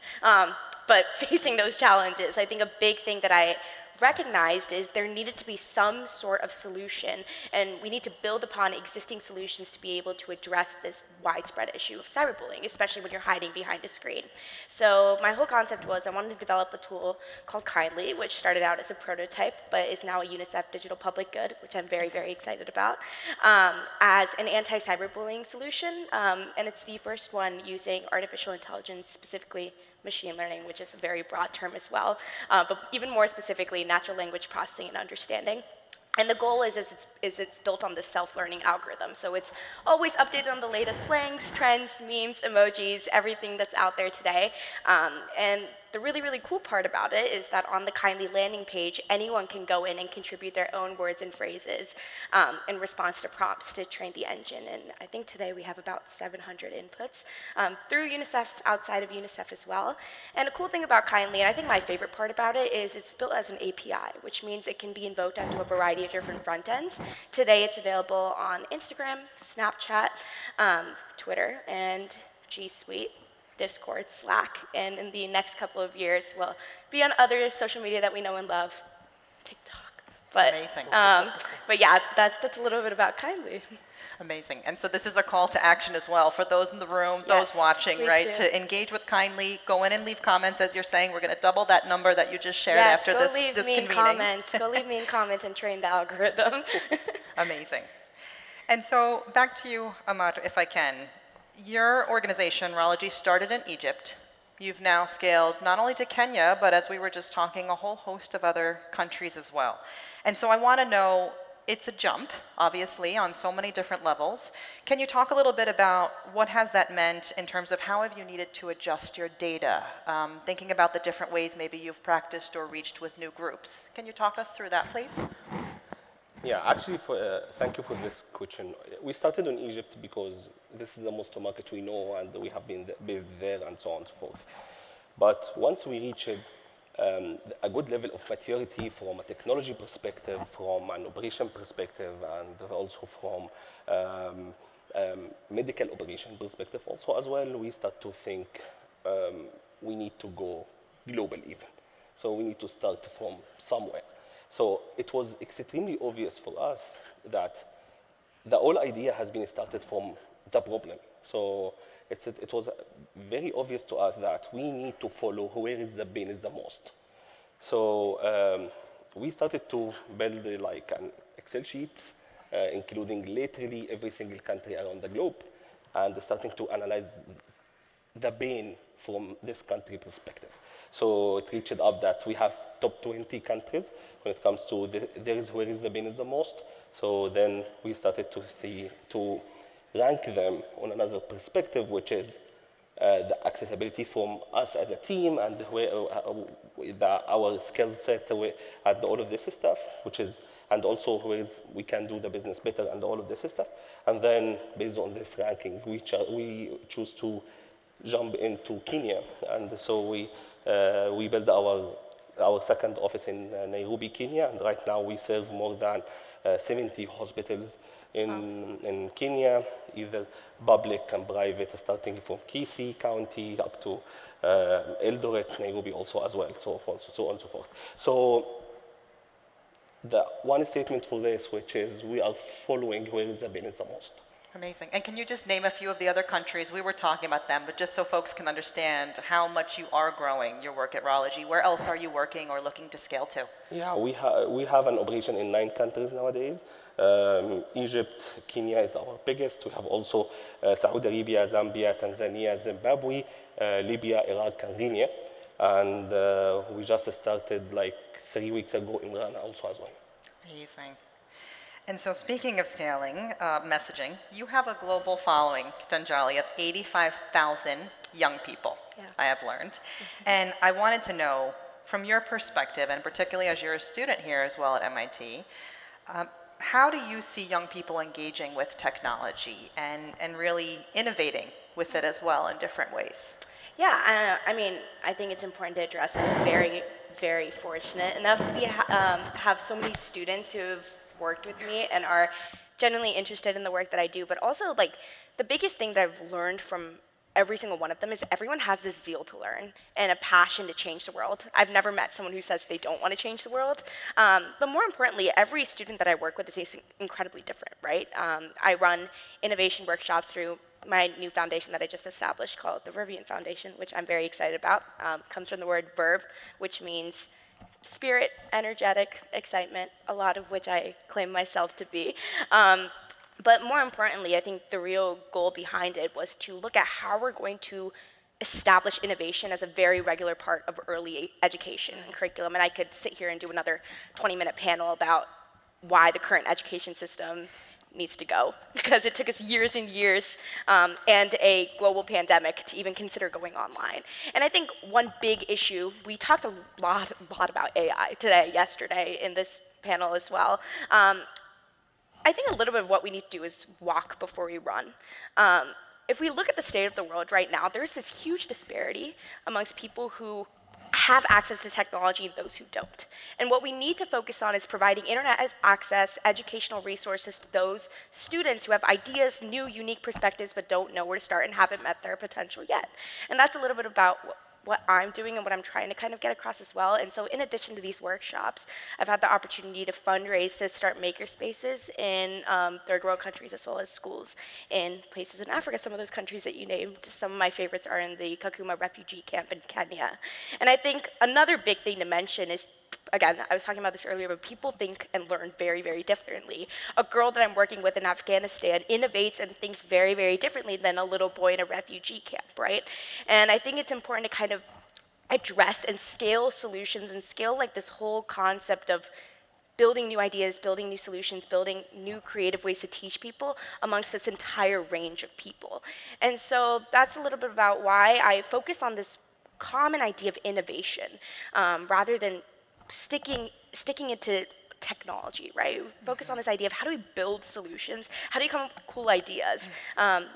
But facing those challenges, I think a big thing that I recognized is there needed to be some sort of solution, and we need to build upon existing solutions to be able to address this widespread issue of cyberbullying, especially when you're hiding behind a screen. So my whole concept was I wanted to develop a tool called Kindly, which started out as a prototype, but is now a UNICEF digital public good, which I'm very, very excited about, as an anti-cyberbullying solution, and it's the first one using artificial intelligence, specifically machine learning, which is a very broad term as well, but even more specifically, natural language processing and understanding. And the goal is it's built on this self-learning algorithm. So it's always updated on the latest slangs, trends, memes, emojis, everything that's out there today. And the really, really cool part about it is that on the Kindly landing page, anyone can go in and contribute their own words and phrases in response to prompts to train the engine. And I think today we have about 700 inputs through UNICEF, outside of UNICEF as well. And a cool thing about Kindly, and I think my favorite part about it, is it's built as an API, which means it can be invoked onto a variety of different front ends. Today it's available on Instagram, Snapchat, Twitter, and G Suite, Discord, Slack, and in the next couple of years will be on other social media that we know and love, TikTok. But, Amazing. But yeah, that's a little bit about Kindly. Amazing. And so this is a call to action as well for those in the room, those watching, right? do. To engage with Kindly, go in and leave comments as you're saying. We're going to double that number that you just shared after go this leave me convening. in comments. Go leave me in comments and train the algorithm. Amazing. And so back to you, Amar, if I can. Your organization, Rology, started in Egypt. You've now scaled not only to Kenya, but as we were just talking, a whole host of other countries as well. And so I want to know, it's a jump, obviously, on so many different levels. Can you talk a little bit about what has that meant in terms of how have you needed to adjust your data, thinking about the different ways maybe you've practiced or reached with new groups? Can you talk us through that, please? Yeah, actually, thank you for this question. We started in Egypt because this is the most market we know, and we have been based there, and so on and so forth. But once we reached a good level of maturity from a technology perspective, from an operation perspective, and also from medical operation perspective also as well, we start to think we need to go global even. So we need to start from somewhere. So it was extremely obvious for us that the whole idea has been started from the problem. So it was very obvious to us that we need to follow where is the pain is the most. So we started to build like an Excel sheet, including literally every single country around the globe, and starting to analyze the pain from this country perspective. So it reached up that we have top 20 countries when it comes to where is the pain is the most. So then we started to rank them on another perspective, which is the accessibility from us as a team and where our skill set and all of this stuff, and also where we can do the business better and all of this stuff. And then based on this ranking, we choose to jump into Kenya, and so we built our second office in Nairobi, Kenya, and right now we serve more than 70 hospitals in Kenya, either public and private, starting from Kisii County up to Eldoret, Nairobi also as well, so on and so forth. So the one statement for this, which is we are following where is the pain is the most. Amazing. And can you just name a few of the other countries? We were talking about them, but just so folks can understand how much you are growing your work at Rology. Where else are you working or looking to scale to? Yeah, we have an operation in 9 countries nowadays. Egypt, Kenya is our biggest. We have also Saudi Arabia, Zambia, Tanzania, Zimbabwe, Libya, Iraq, and Kenya. And we just started like 3 weeks ago in Ghana also as well. Amazing. And so speaking of scaling, messaging, you have a global following, Tanjali, of 85,000 young people, I have learned. And I wanted to know, from your perspective, and particularly as you're a student here as well at MIT, how do you see young people engaging with technology and really innovating with it as well in different ways? Yeah, I mean, I think it's important to address I'm very, very fortunate enough to have so many students who have worked with me and are genuinely interested in the work that I do, but also like the biggest thing that I've learned from every single one of them is everyone has this zeal to learn and a passion to change the world. I've never met someone who says they don't want to change the world. But more importantly, every student that I work with is incredibly different, right? I run innovation workshops through my new foundation that I just established called the Vervian Foundation, which I'm very excited about. Comes from the word verve, which means spirit, energetic, excitement, a lot of which I claim myself to be. But more importantly, I think the real goal behind it was to look at how we're going to establish innovation as a very regular part of early education and curriculum. And I could sit here and do another 20-minute panel about why the current education system needs to go, because it took us years and years and a global pandemic to even consider going online. And I think one big issue, we talked a lot about AI yesterday in this panel as well. I think a little bit of what we need to do is walk before we run. If we look at the state of the world right now, there's this huge disparity amongst people who have access to technology and those who don't. And what we need to focus on is providing internet access, educational resources to those students who have ideas, new, unique perspectives, but don't know where to start and haven't met their potential yet. And that's a little bit about what I'm doing and what I'm trying to kind of get across as well. And so in addition to these workshops, I've had the opportunity to fundraise to start maker spaces in third world countries as well as schools in places in Africa. Some of those countries that you named, some of my favorites are in the Kakuma refugee camp in Kenya. And I think another big thing to mention is, again, I was talking about this earlier, but people think and learn very, very differently. A girl that I'm working with in Afghanistan innovates and thinks very, very differently than a little boy in a refugee camp, right? And I think it's important to kind of address and scale solutions and scale like this whole concept of building new ideas, building new solutions, building new creative ways to teach people amongst this entire range of people. And so that's a little bit about why I focus on this common idea of innovation rather than sticking it to technology, right? Focus on this idea of how do we build solutions? How do you come up with cool ideas?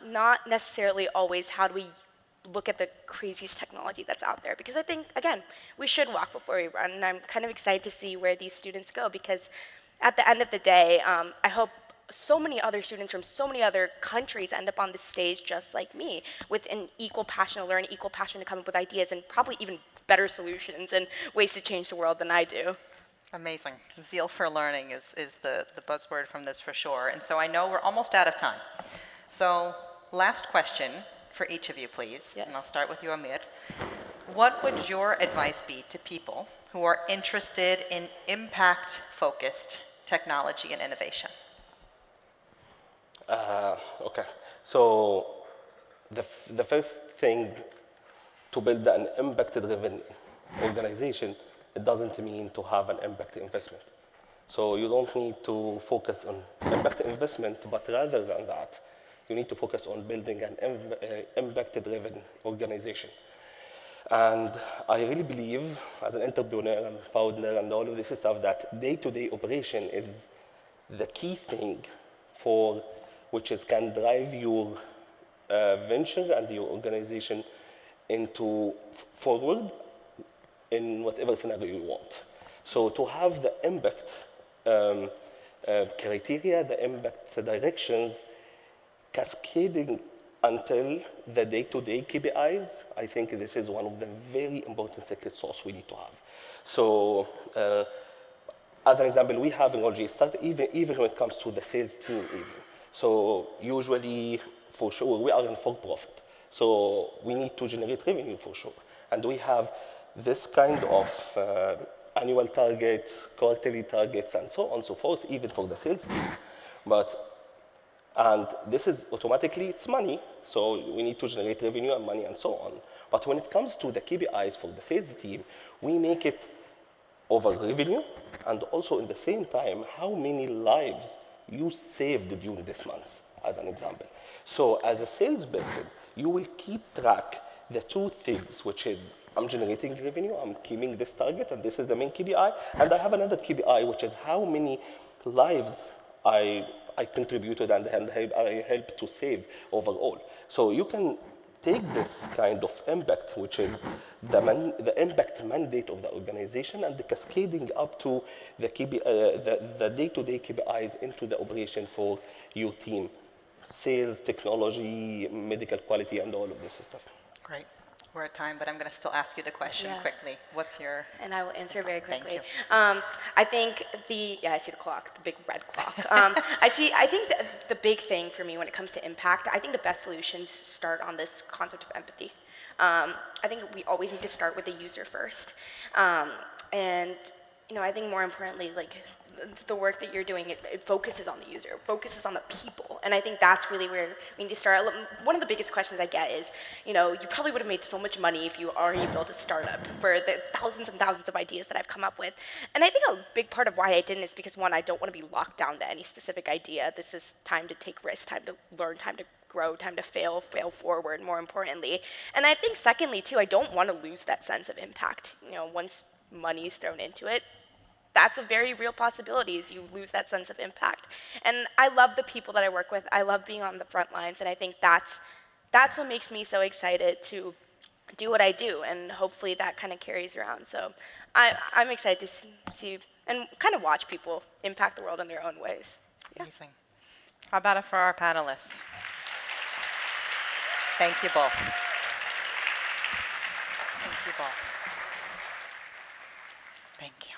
Not necessarily always how do we look at the craziest technology that's out there. Because I think, again, we should walk before we run, and I'm kind of excited to see where these students go, because at the end of the day, I hope so many other students from so many other countries end up on this stage just like me, with an equal passion to learn, equal passion to come up with ideas, and probably even better solutions and ways to change the world than I do. Amazing. Zeal for learning is the buzzword from this for sure. And so I know we're almost out of time. So last question for each of you, please. Yes. And I'll start with you, Amir. What would your advice be to people who are interested in impact-focused technology and innovation? Okay. So the first thing, to build an impact-driven organization, it doesn't mean to have an impact investment. So you don't need to focus on impact investment, but rather than that, you need to focus on building an impact-driven organization. And I really believe, as an entrepreneur and founder and all of this stuff, that day-to-day operation is the key thing for which can drive your venture and your organization into forward in whatever scenario you want. So to have the impact criteria, the impact directions, cascading until the day-to-day KPIs, I think this is one of the very important secret sauce we need to have. So as an example, we have in OG Start, even when it comes to the sales team even. So usually, for sure, we are in for-profit. So we need to generate revenue for sure. And we have this kind of annual targets, quarterly targets, and so on and so forth, even for the sales team. And this is automatically, it's money, so we need to generate revenue and money and so on. But when it comes to the KPIs for the sales team, we make it over revenue, and also in the same time, how many lives you saved during this month, as an example. So as a salesperson, you will keep track the two things, which is I'm generating revenue, I'm keeping this target, and this is the main KPI, and I have another KPI, which is how many lives I contributed and I helped to save overall. So you can take this kind of impact, which is the impact mandate of the organization, and the cascading up to the day-to-day KPIs into the operation for your team. sales, technology, medical quality, and all of this stuff. Great. We're at time, but I'm going to still ask you the question quickly. What's your... And I will answer very quickly. Thank you. I think I see the clock, the big red clock. I think the big thing for me when it comes to impact, I think the best solutions start on this concept of empathy. I think we always need to start with the user first. And I think more importantly, like the work that you're doing, it focuses on the user, it focuses on the people. And I think that's really where we need to start. One of the biggest questions I get is, you probably would have made so much money if you already built a startup for the thousands and thousands of ideas that I've come up with. And I think a big part of why I didn't is because, one, I don't want to be locked down to any specific idea. This is time to take risks, time to learn, time to grow, time to fail forward, more importantly. And I think secondly, too, I don't want to lose that sense of impact. Once money is thrown into it, that's a very real possibility, is you lose that sense of impact. And I love the people that I work with. I love being on the front lines, and I think that's what makes me so excited to do what I do, and hopefully that kind of carries around. So I'm excited to see and kind of watch people impact the world in their own ways. Yeah. Amazing. How about it for our panelists? Thank you both. Thank you both. Thank you.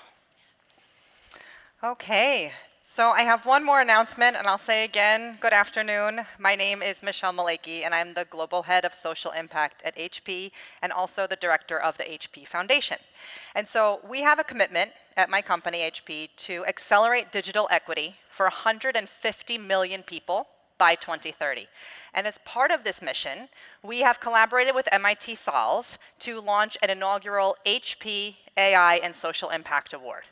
Okay, so I have one more announcement, and I'll say again, good afternoon. My name is Michelle Maleki, and I'm the Global Head of Social Impact at HP, and also the Director of the HP Foundation. And so we have a commitment at my company, HP, to accelerate digital equity for 150 million people by 2030. And as part of this mission, we have collaborated with MIT Solve to launch an inaugural HP AI and Social Impact Award.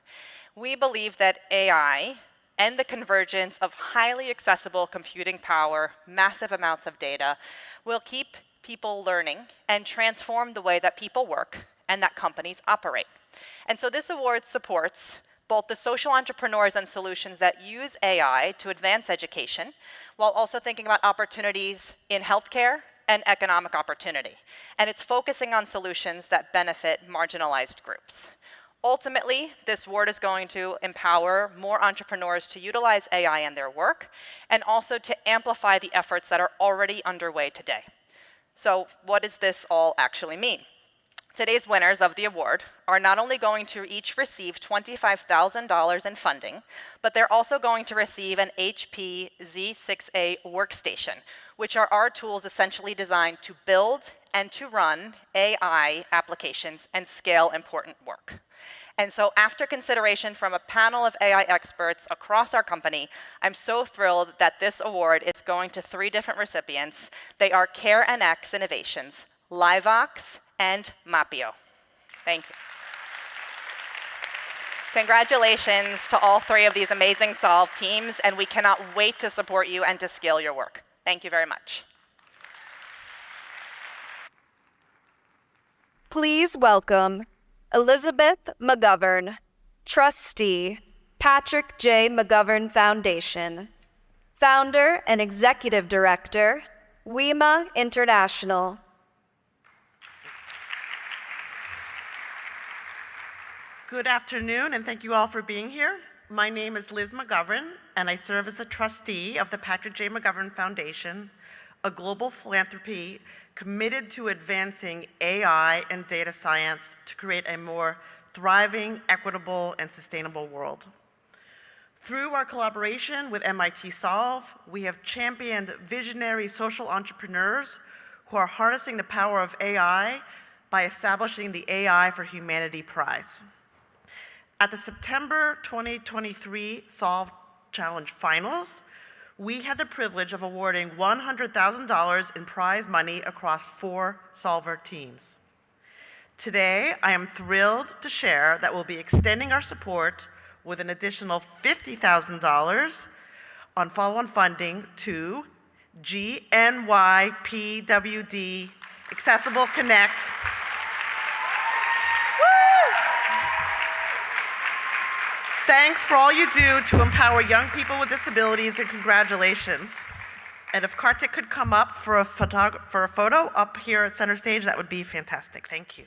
We believe that AI and the convergence of highly accessible computing power, massive amounts of data, will keep people learning and transform the way that people work and that companies operate. And so this award supports both the social entrepreneurs and solutions that use AI to advance education, while also thinking about opportunities in healthcare and economic opportunity. And it's focusing on solutions that benefit marginalized groups. Ultimately, this award is going to empower more entrepreneurs to utilize AI in their work, and also to amplify the efforts that are already underway today. So what does this all actually mean? Today's winners of the award are not only going to each receive $25,000 in funding, but they're also going to receive an HP Z6A workstation, which are our tools essentially designed to build and to run AI applications and scale important work. And so after consideration from a panel of AI experts across our company, I'm so thrilled that this award is going to 3 different recipients. They are CareNX Innovations, Livox, and Mapio. Thank you. Congratulations to all 3 of these amazing Solve teams, and we cannot wait to support you and to scale your work. Thank you very much. Please welcome Elizabeth McGovern, Trustee, Patrick J. McGovern Foundation, Founder and Executive Director, WEMA International. Good afternoon, and thank you all for being here. My name is Liz McGovern, and I serve as a trustee of the Patrick J. McGovern Foundation, a global philanthropy committed to advancing AI and data science to create a more thriving, equitable, and sustainable world. Through our collaboration with MIT Solve, we have championed visionary social entrepreneurs who are harnessing the power of AI by establishing the AI for Humanity Prize. At the September 2023 Solve Challenge Finals, we had the privilege of awarding $100,000 in prize money across 4 Solver teams. Today, I am thrilled to share that we'll be extending our support with an additional $50,000 on follow-on funding to GNYPWD Accessible Connect. Thanks for all you do to empower young people with disabilities, and congratulations. And if Kartik could come up for a photo up here at center stage, that would be fantastic. Thank you.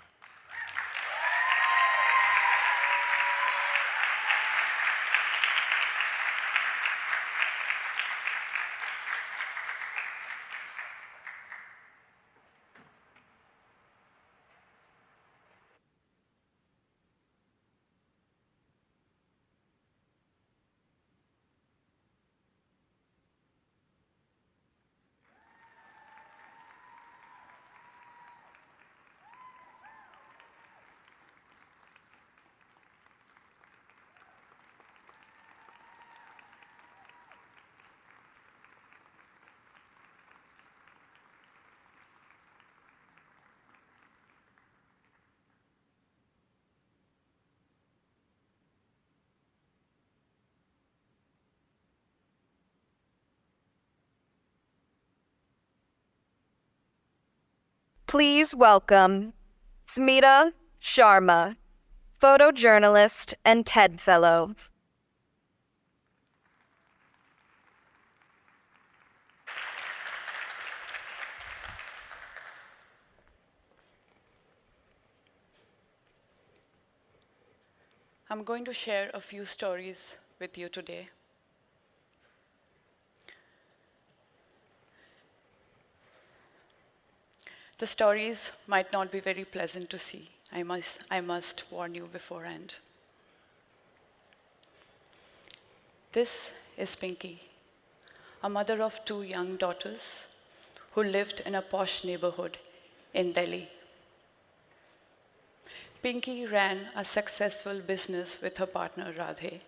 Please welcome Smita Sharma, photojournalist and TED Fellow. I'm going to share a few stories with you today. The stories might not be very pleasant to see. I must warn you beforehand. This is Pinky, a mother of 2 young daughters who lived in a posh neighborhood in Delhi. Pinky ran a successful business with her partner Radhe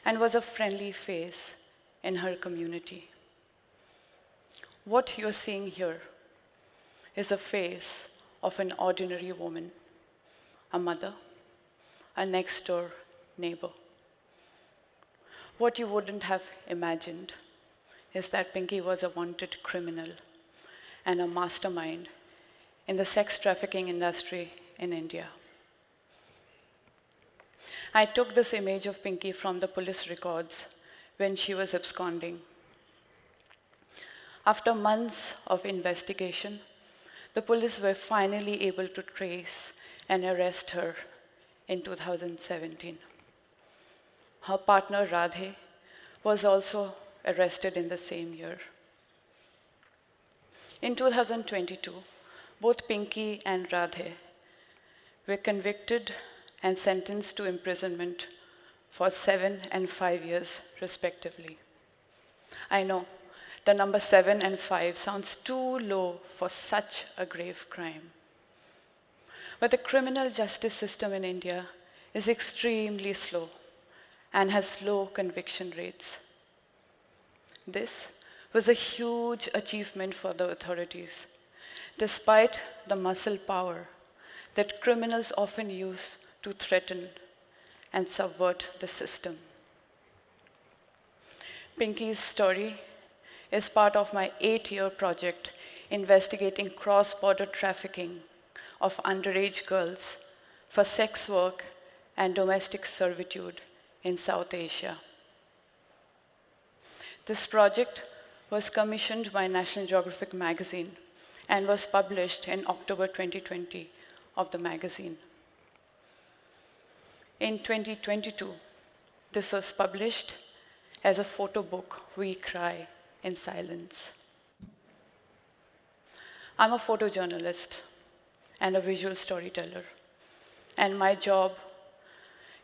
and was a friendly face in her community. What you're seeing here is a face of an ordinary woman, a mother, a next-door neighbor. What you wouldn't have imagined is that Pinky was a wanted criminal and a mastermind in the sex trafficking industry in India. I took this image of Pinky from the police records when she was absconding. After months of investigation, the police were finally able to trace and arrest her in 2017. Her partner Radhe was also arrested in the same year. In 2022, both Pinky and Radhe were convicted and sentenced to imprisonment for 7 and 5 years, respectively. I know, the number 7 and 5 sounds too low for such a grave crime. But the criminal justice system in India is extremely slow and has low conviction rates. This was a huge achievement for the authorities, despite the muscle power that criminals often use to threaten and subvert the system. Pinky's story is part of my 8-year project investigating cross-border trafficking of underage girls for sex work and domestic servitude in South Asia. This project was commissioned by National Geographic magazine and was published in October 2020 of the magazine. In 2022, this was published as a photo book, We Cry in Silence. I'm a photojournalist and a visual storyteller, and my job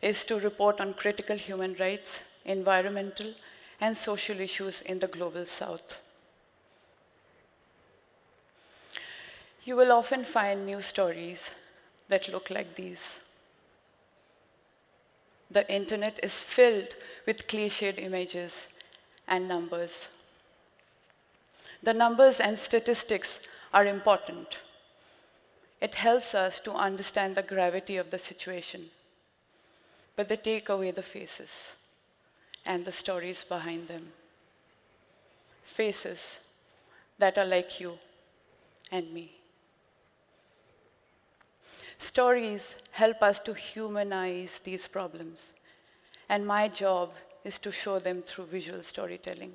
is to report on critical human rights, environmental, and social issues in the global south. You will often find news stories that look like these. The internet is filled with cliched images and numbers. The numbers and statistics are important. It helps us to understand the gravity of the situation, but they take away the faces and the stories behind them. Faces that are like you and me. Stories help us to humanize these problems, and my job is to show them through visual storytelling.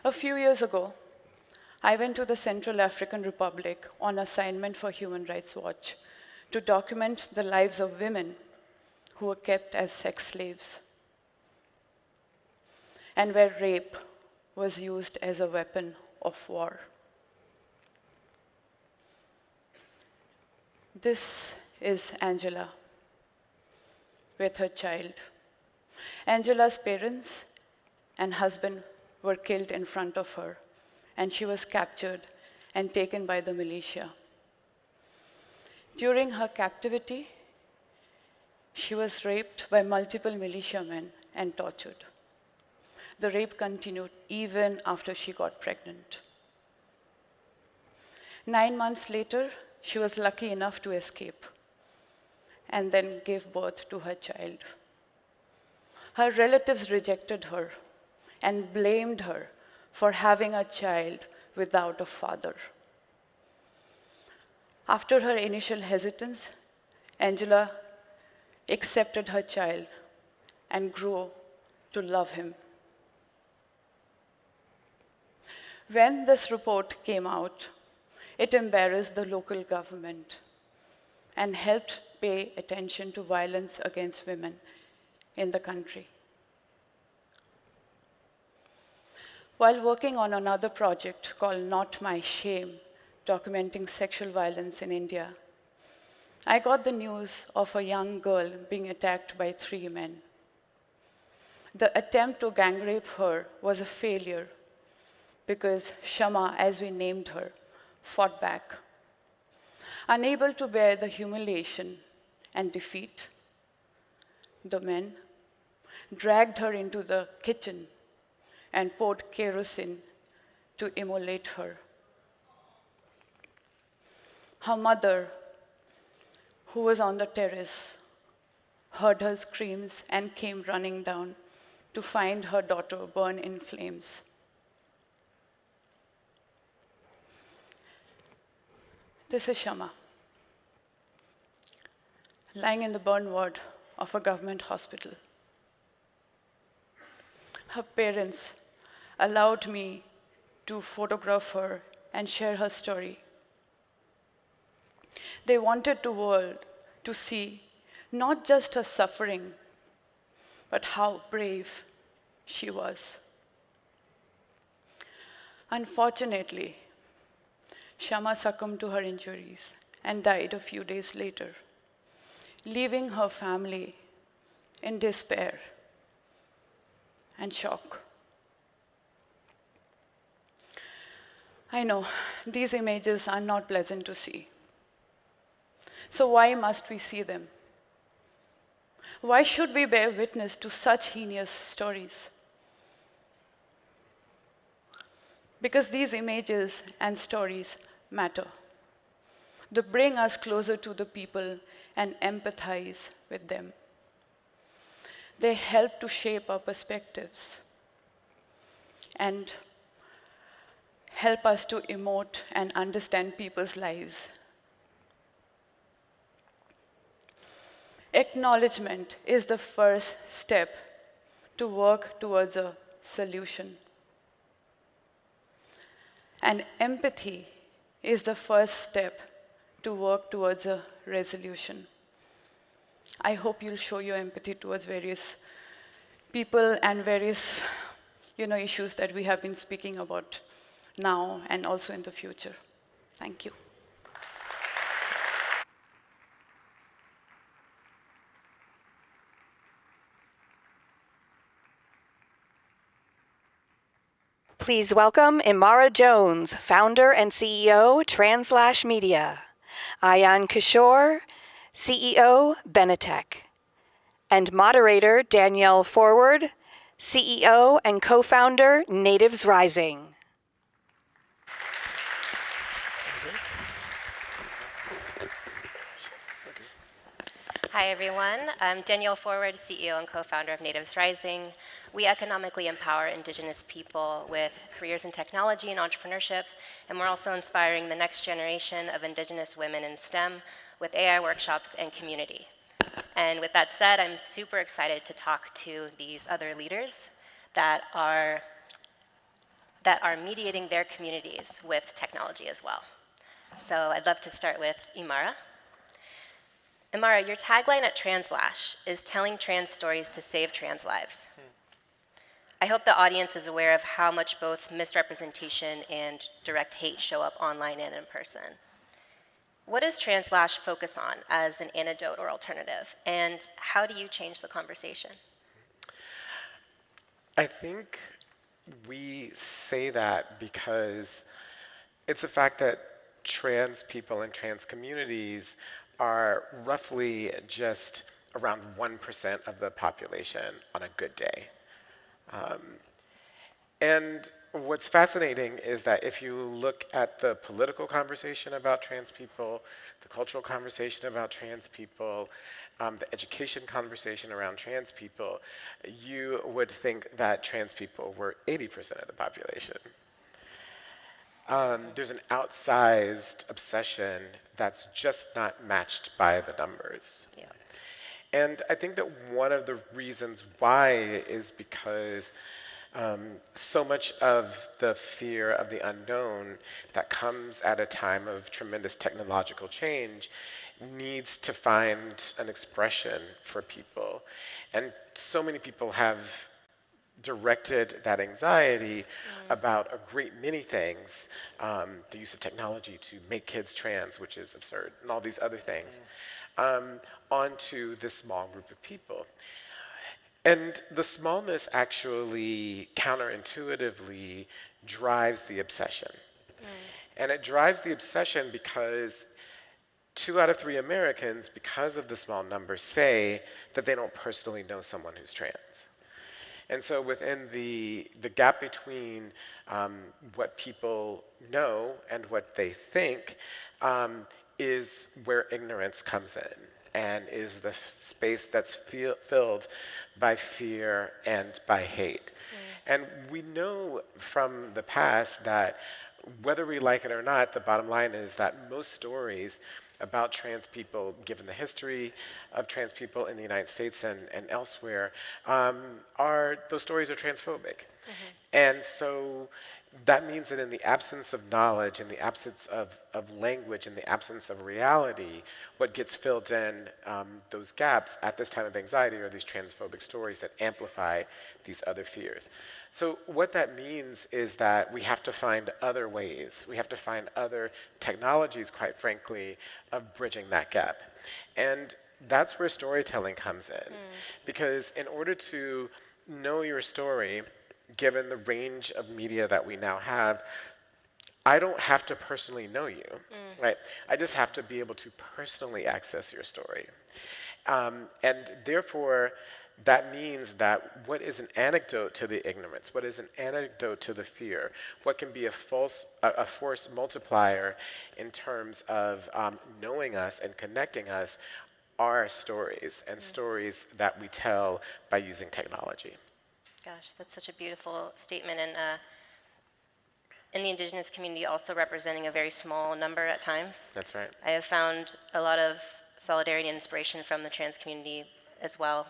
A few years ago, I went to the Central African Republic on assignment for Human Rights Watch to document the lives of women who were kept as sex slaves and where rape was used as a weapon of war. This is Angela with her child. Angela's parents and husband were killed in front of her, and she was captured and taken by the militia. During her captivity, she was raped by multiple militiamen and tortured. The rape continued even after she got pregnant. 9 months later, she was lucky enough to escape and then gave birth to her child. Her relatives rejected her and blamed her for having a child without a father. After her initial hesitance, Angela accepted her child and grew to love him. When this report came out, it embarrassed the local government and helped pay attention to violence against women in the country. While working on another project called Not My Shame, documenting sexual violence in India, I got the news of a young girl being attacked by 3 men. The attempt to gang rape her was a failure because Shama, as we named her, fought back. Unable to bear the humiliation and defeat, the men dragged her into the kitchen and poured kerosene to immolate her. Her mother, who was on the terrace, heard her screams and came running down to find her daughter burned in flames. This is Shama, lying in the burn ward of a government hospital. Her parents allowed me to photograph her and share her story. They wanted the world to see not just her suffering, but how brave she was. Unfortunately, Shama succumbed to her injuries and died a few days later, leaving her family in despair and shock. I know these images are not pleasant to see. So why must we see them? Why should we bear witness to such heinous stories? Because these images and stories matter. They bring us closer to the people and empathize with them. They help to shape our perspectives and help us to emote and understand people's lives. Acknowledgement is the first step to work towards a solution. And empathy is the first step to work towards a resolution. I hope you'll show your empathy towards various people and various issues that we have been speaking about now and also in the future. Thank you. Please welcome Imara Jones, founder and CEO, Translash Media, Ayan Kishore, CEO, Benetech, and moderator Danielle Forward, CEO and co-founder, Natives Rising. Hi, everyone. I'm Danielle Forward, CEO and co-founder of Natives Rising. We economically empower Indigenous people with careers in technology and entrepreneurship, and we're also inspiring the next generation of Indigenous women in STEM with AI workshops and community. And with that said, I'm super excited to talk to these other leaders that are mediating their communities with technology as well. So I'd love to start with Imara. Imara, your tagline at Translash is telling trans stories to save trans lives. I hope the audience is aware of how much both misrepresentation and direct hate show up online and in person. What does Translash focus on as an antidote or alternative, and how do you change the conversation? I think we say that because it's a fact that trans people and trans communities are roughly just around 1% of the population on a good day. And what's fascinating is that if you look at the political conversation about trans people, the cultural conversation about trans people, the education conversation around trans people, you would think that trans people were 80% of the population. There's an outsized obsession that's just not matched by the numbers. Yeah. And I think that one of the reasons why is because so much of the fear of the unknown that comes at a time of tremendous technological change needs to find an expression for people. And so many people have directed that anxiety about a great many things, the use of technology to make kids trans, which is absurd, and all these other things, onto this small group of people. And the smallness actually counterintuitively drives the obsession. And it drives the obsession because 2 out of 3 Americans, because of the small numbers, say that they don't personally know someone who's trans. And so within the gap between what people know and what they think is where ignorance comes in, and is the space that's filled by fear and by hate. And we know from the past that whether we like it or not, the bottom line is that most stories about trans people, given the history of trans people in the United States and elsewhere, those stories are transphobic. And so that means that in the absence of knowledge, in the absence of language, in the absence of reality, what gets filled in those gaps at this time of anxiety are these transphobic stories that amplify these other fears. So what that means is that we have to find other ways, we have to find other technologies, quite frankly, of bridging that gap. And that's where storytelling comes in. Because in order to know your story, given the range of media that we now have, I don't have to personally know you, right? I just have to be able to personally access your story. And therefore, that means that what is an anecdote to the ignorance, what is an anecdote to the fear, what can be a force multiplier in terms of knowing us and connecting us are stories, and stories that we tell by using technology. Gosh, that's such a beautiful statement, and in the Indigenous community also representing a very small number at times. That's right. I have found a lot of solidarity and inspiration from the trans community as well,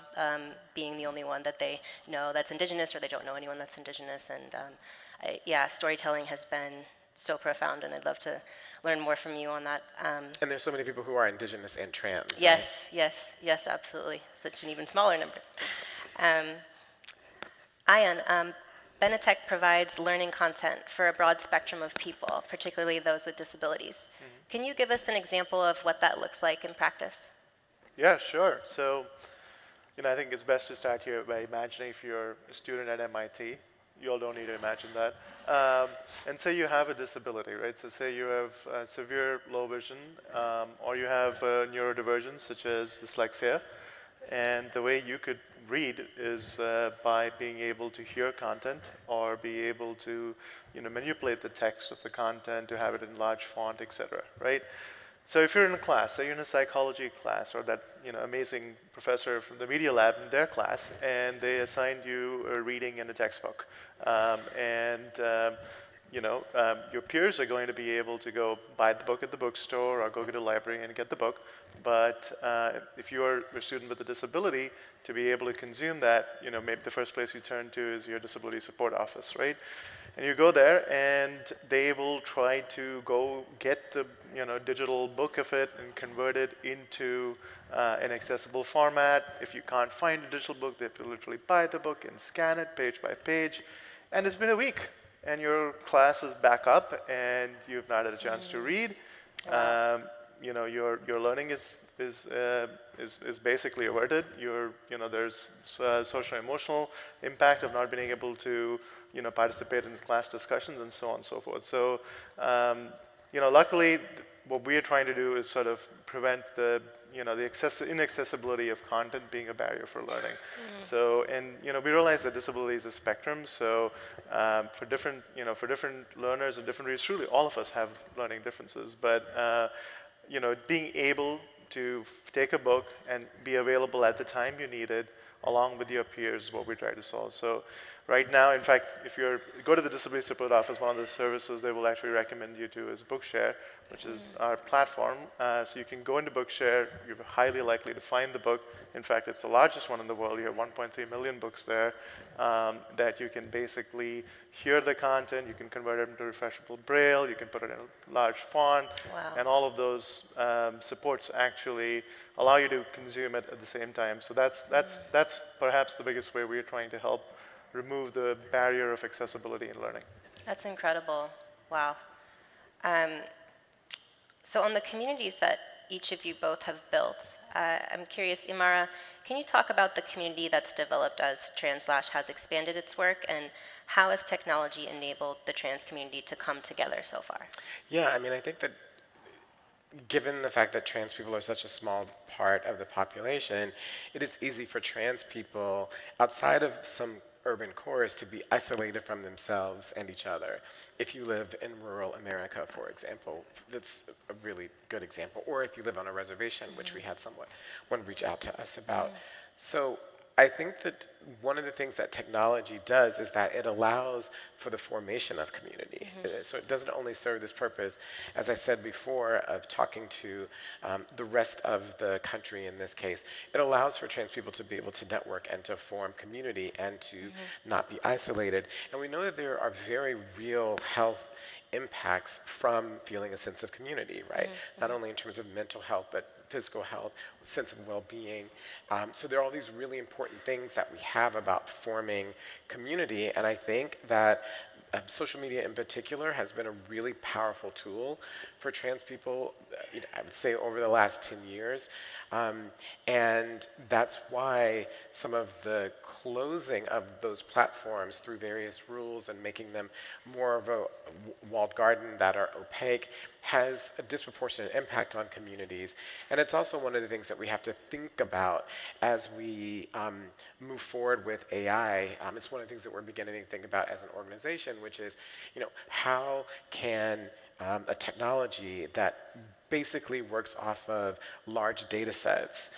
being the only one that they know that's Indigenous, or they don't know anyone that's Indigenous. And yeah, storytelling has been so profound, and I'd love to learn more from you on that. And there's so many people who are Indigenous and trans. Yes, right? yes, absolutely. Such an even smaller number. Ayan, Benetech provides learning content for a broad spectrum of people, particularly those with disabilities. Can you give us an example of what that looks like in practice? Yeah, sure. So, I think it's best to start here by imagining if you're a student at MIT. You all don't need to imagine that. And say you have a disability, right? So say you have severe low vision, or you have neurodivergence, such as dyslexia. And the way you could read is by being able to hear content, or be able to manipulate the text of the content to have it in large font, etc. Right? So if you're in a class, say you're in a psychology class, or that amazing professor from the media lab in their class, and they assigned you a reading and a textbook, your peers are going to be able to go buy the book at the bookstore or go to the library and get the book. But if you're a student with a disability, to be able to consume that, maybe the first place you turn to is your disability support office, right? And you go there, and they will try to go get the digital book of it and convert it into an accessible format. If you can't find a digital book, they have to literally buy the book and scan it page by page. And it's been a week, and your class is back up, and you've not had a chance to read. Your learning is basically averted. There's social and emotional impact of not being able to participate in class discussions and so on and so forth. So luckily, what we are trying to do is sort of prevent the inaccessibility of content being a barrier for learning. So, and we realize that disability is a spectrum. So for different learners and different reasons, truly all of us have learning differences. But being able to take a book and be available at the time you need it, along with your peers is what we try to solve. So right now, in fact, if you go to the Disability Support Office, one of the services they will actually recommend you to is Bookshare, which is our platform. So you can go into Bookshare, you're highly likely to find the book. In fact, it's the largest one in the world. You have 1.3 million books there that you can basically hear the content, you can convert it into refreshable braille, you can put it in a large font, and all of those supports actually allow you to consume it at the same time. So that's perhaps the biggest way we're trying to help remove the barrier of accessibility in learning. That's incredible. Wow. So on the communities that each of you both have built, I'm curious, Imara, can you talk about the community that's developed as Translash has expanded its work, and how has technology enabled the trans community to come together so far? Yeah, I mean, I think that given the fact that trans people are such a small part of the population, it is easy for trans people outside of some urban cores to be isolated from themselves and each other. If you live in rural America, for example, that's a really good example. Or if you live on a reservation, which we had someone reach out to us about. So I think that one of the things that technology does is that it allows for the formation of community. So it doesn't only serve this purpose, as I said before, of talking to the rest of the country in this case. It allows for trans people to be able to network and to form community and to not be isolated. And we know that there are very real health impacts from feeling a sense of community, right? Not only in terms of mental health, but physical health, sense of well-being. So there are all these really important things that we have about forming community, and I think that social media in particular has been a really powerful tool for trans people, I would say over the last 10 years. And that's why some of the closing of those platforms through various rules and making them more of a walled garden that are opaque has a disproportionate impact on communities. And it's also one of the things that we have to think about as we move forward with AI. It's one of the things that we're beginning to think about as an organization, which is, how can a technology that basically works off of large data sets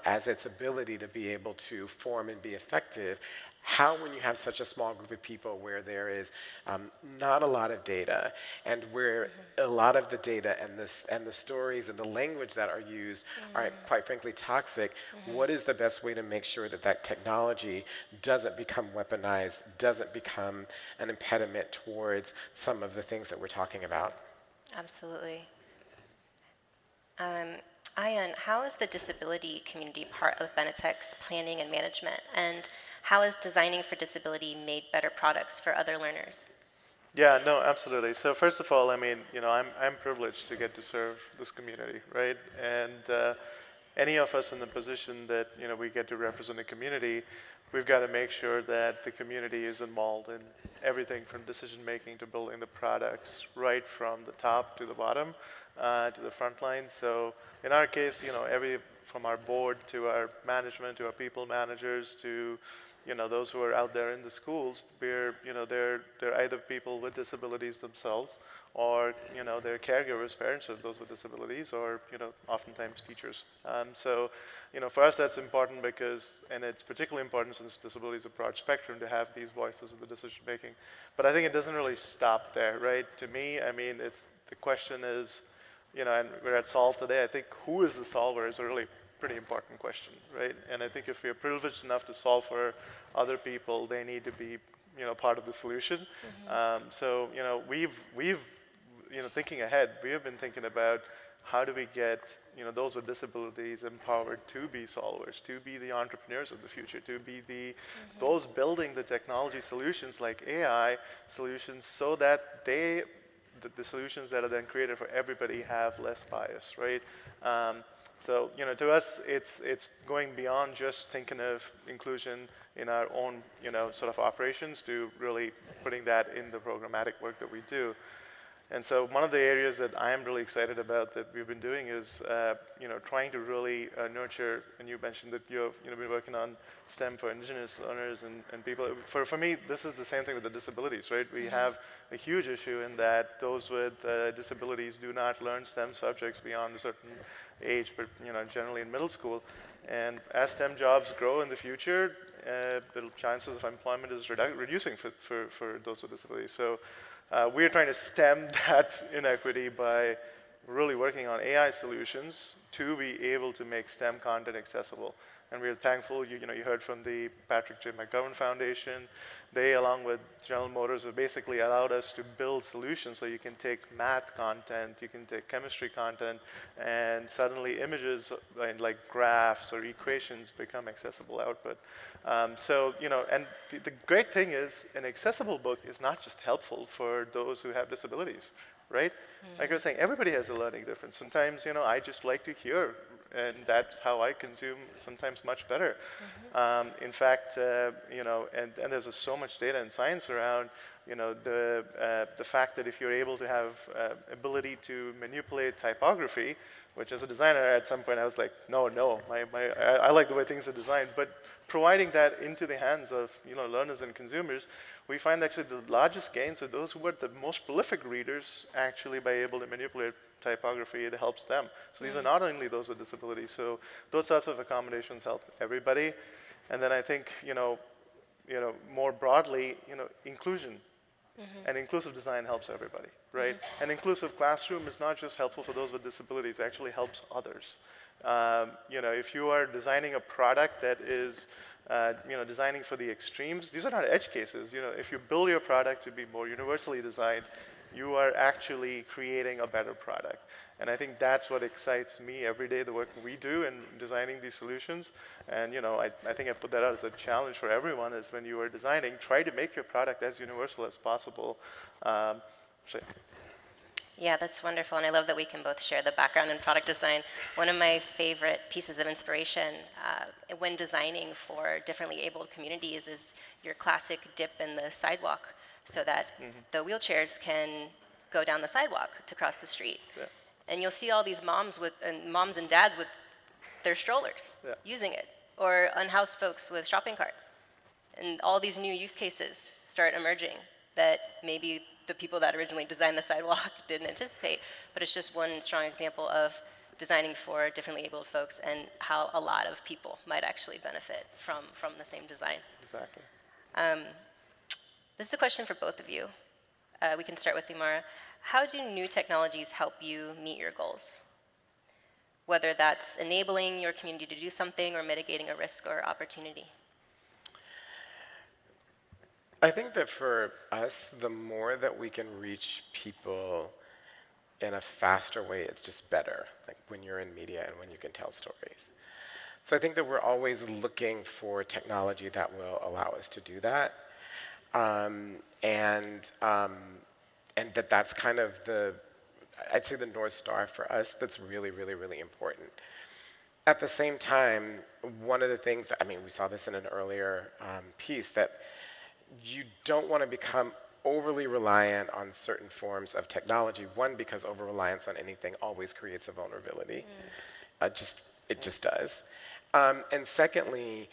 as its ability to be able to form and be effective, how, when you have such a small group of people where there is not a lot of data, and where a lot of the data and the stories and the language that are used are quite frankly toxic, what is the best way to make sure that that technology doesn't become weaponized, doesn't become an impediment towards some of the things that we're talking about? Absolutely. Ayan, how is the disability community part of Benetech's planning and management? And how has designing for disability made better products for other learners? Yeah, no, absolutely. So first of all, I mean, I'm privileged to get to serve this community, right? And any of us in the position that, we get to represent a community, we've got to make sure that the community is involved in everything from decision making to building the products, right from the top to the bottom, to the front line. So in our case, from our board to our management to our people managers to those who are out there in the schools, they're either people with disabilities themselves, or they're caregivers, parents of those with disabilities, or oftentimes teachers. So for us that's important and it's particularly important since disability is a broad spectrum, to have these voices in the decision making. But I think it doesn't really stop there, right? To me, I mean, the question is, and we're at Solve today, I think who is the solver is a really pretty important question, right? And I think if we're privileged enough to solve for other people, they need to be, part of the solution. So, we've, thinking ahead, we have been thinking about how do we get, those with disabilities empowered to be solvers, to be the entrepreneurs of the future, to be those building the technology solutions like AI solutions, so that the solutions that are then created for everybody have less bias, right? So, to us, it's going beyond just thinking of inclusion in our own, sort of operations to really putting that in the programmatic work that we do. And so one of the areas that I am really excited about that we've been doing is, trying to really nurture, and you mentioned that you've been working on STEM for indigenous learners and people. For me, this is the same thing with the disabilities, right? We have a huge issue in that those with disabilities do not learn STEM subjects beyond a certain age, but generally in middle school. And as STEM jobs grow in the future, the chances of employment is reducing for those with disabilities. So we're trying to stem that inequity by really working on AI solutions to be able to make STEM content accessible. And we're thankful, you heard from the Patrick J. McGovern Foundation. They, along with General Motors, have basically allowed us to build solutions so you can take math content, you can take chemistry content, and suddenly images like graphs or equations become accessible output. And the great thing is an accessible book is not just helpful for those who have disabilities, right? Like I was saying, everybody has a learning difference. Sometimes, I just like to hear, and that's how I consume sometimes much better. In fact, and there's so much data and science around, the fact that if you're able to have ability to manipulate typography, which as a designer at some point I was like, no, I like the way things are designed, but providing that into the hands of learners and consumers, we find actually the largest gains are those who are the most prolific readers actually by able to manipulate typography. It helps them. So these are not only those with disabilities. So those sorts of accommodations help everybody. And then I think more broadly, inclusion. And inclusive design helps everybody, right? An inclusive classroom is not just helpful for those with disabilities, it actually helps others. If you are designing a product that is, designing for the extremes, these are not edge cases. If you build your product to be more universally designed, you are actually creating a better product. And I think that's what excites me every day, the work we do in designing these solutions. And I think I put that out as a challenge for everyone, is when you are designing, try to make your product as universal as possible. Yeah, that's wonderful, and I love that we can both share the background in product design. One of my favorite pieces of inspiration when designing for differently abled communities is your classic dip in the sidewalk so that the wheelchairs can go down the sidewalk to cross the street. Yeah. And you'll see all these moms and dads with their strollers using it, or unhoused folks with shopping carts. And all these new use cases start emerging that maybe the people that originally designed the sidewalk didn't anticipate, but it's just one strong example of designing for differently abled folks and how a lot of people might actually benefit from the same design. Exactly. This is a question for both of you. We can start with Imara. How do new technologies help you meet your goals? Whether that's enabling your community to do something or mitigating a risk or opportunity. I think that for us, the more that we can reach people in a faster way, it's just better, like when you're in media and when you can tell stories. So I think that we're always looking for technology that will allow us to do that. And that's kind of I'd say the North Star for us that's really, really, really important. At the same time, one of the things that, we saw this in an earlier piece, that you don't want to become overly reliant on certain forms of technology. One, because over-reliance on anything always creates a vulnerability. It just does. And secondly,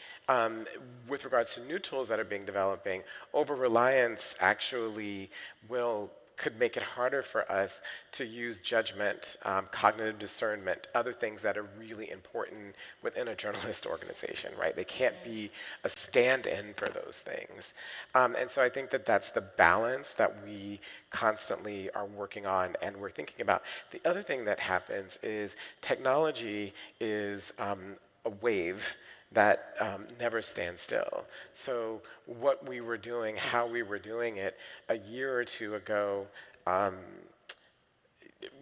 with regards to new tools that are being developing, over-reliance actually could make it harder for us to use judgment, cognitive discernment, other things that are really important within a journalist organization, right? They can't be a stand-in for those things. And so I think that that's the balance that we constantly are working on and we're thinking about. The other thing that happens is technology is a wave that never stands still. So what we were doing, how we were doing it a year or two ago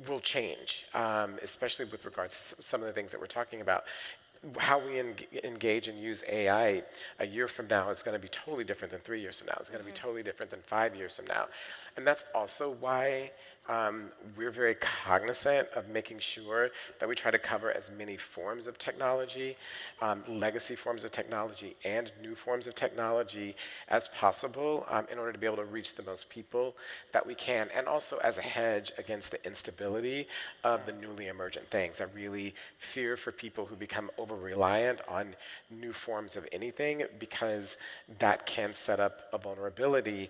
will change, especially with regards to some of the things that we're talking about. how we engage and use AI a year from now is going to be totally different than 3 years from now. It's going to be totally different than 5 years from now. And that's also why we're very cognizant of making sure that we try to cover as many forms of technology, legacy forms of technology, and new forms of technology as possible in order to be able to reach the most people that we can, and also as a hedge against the instability of the newly emergent things. I really fear for people who become over-reliant on new forms of anything, because that can set up a vulnerability.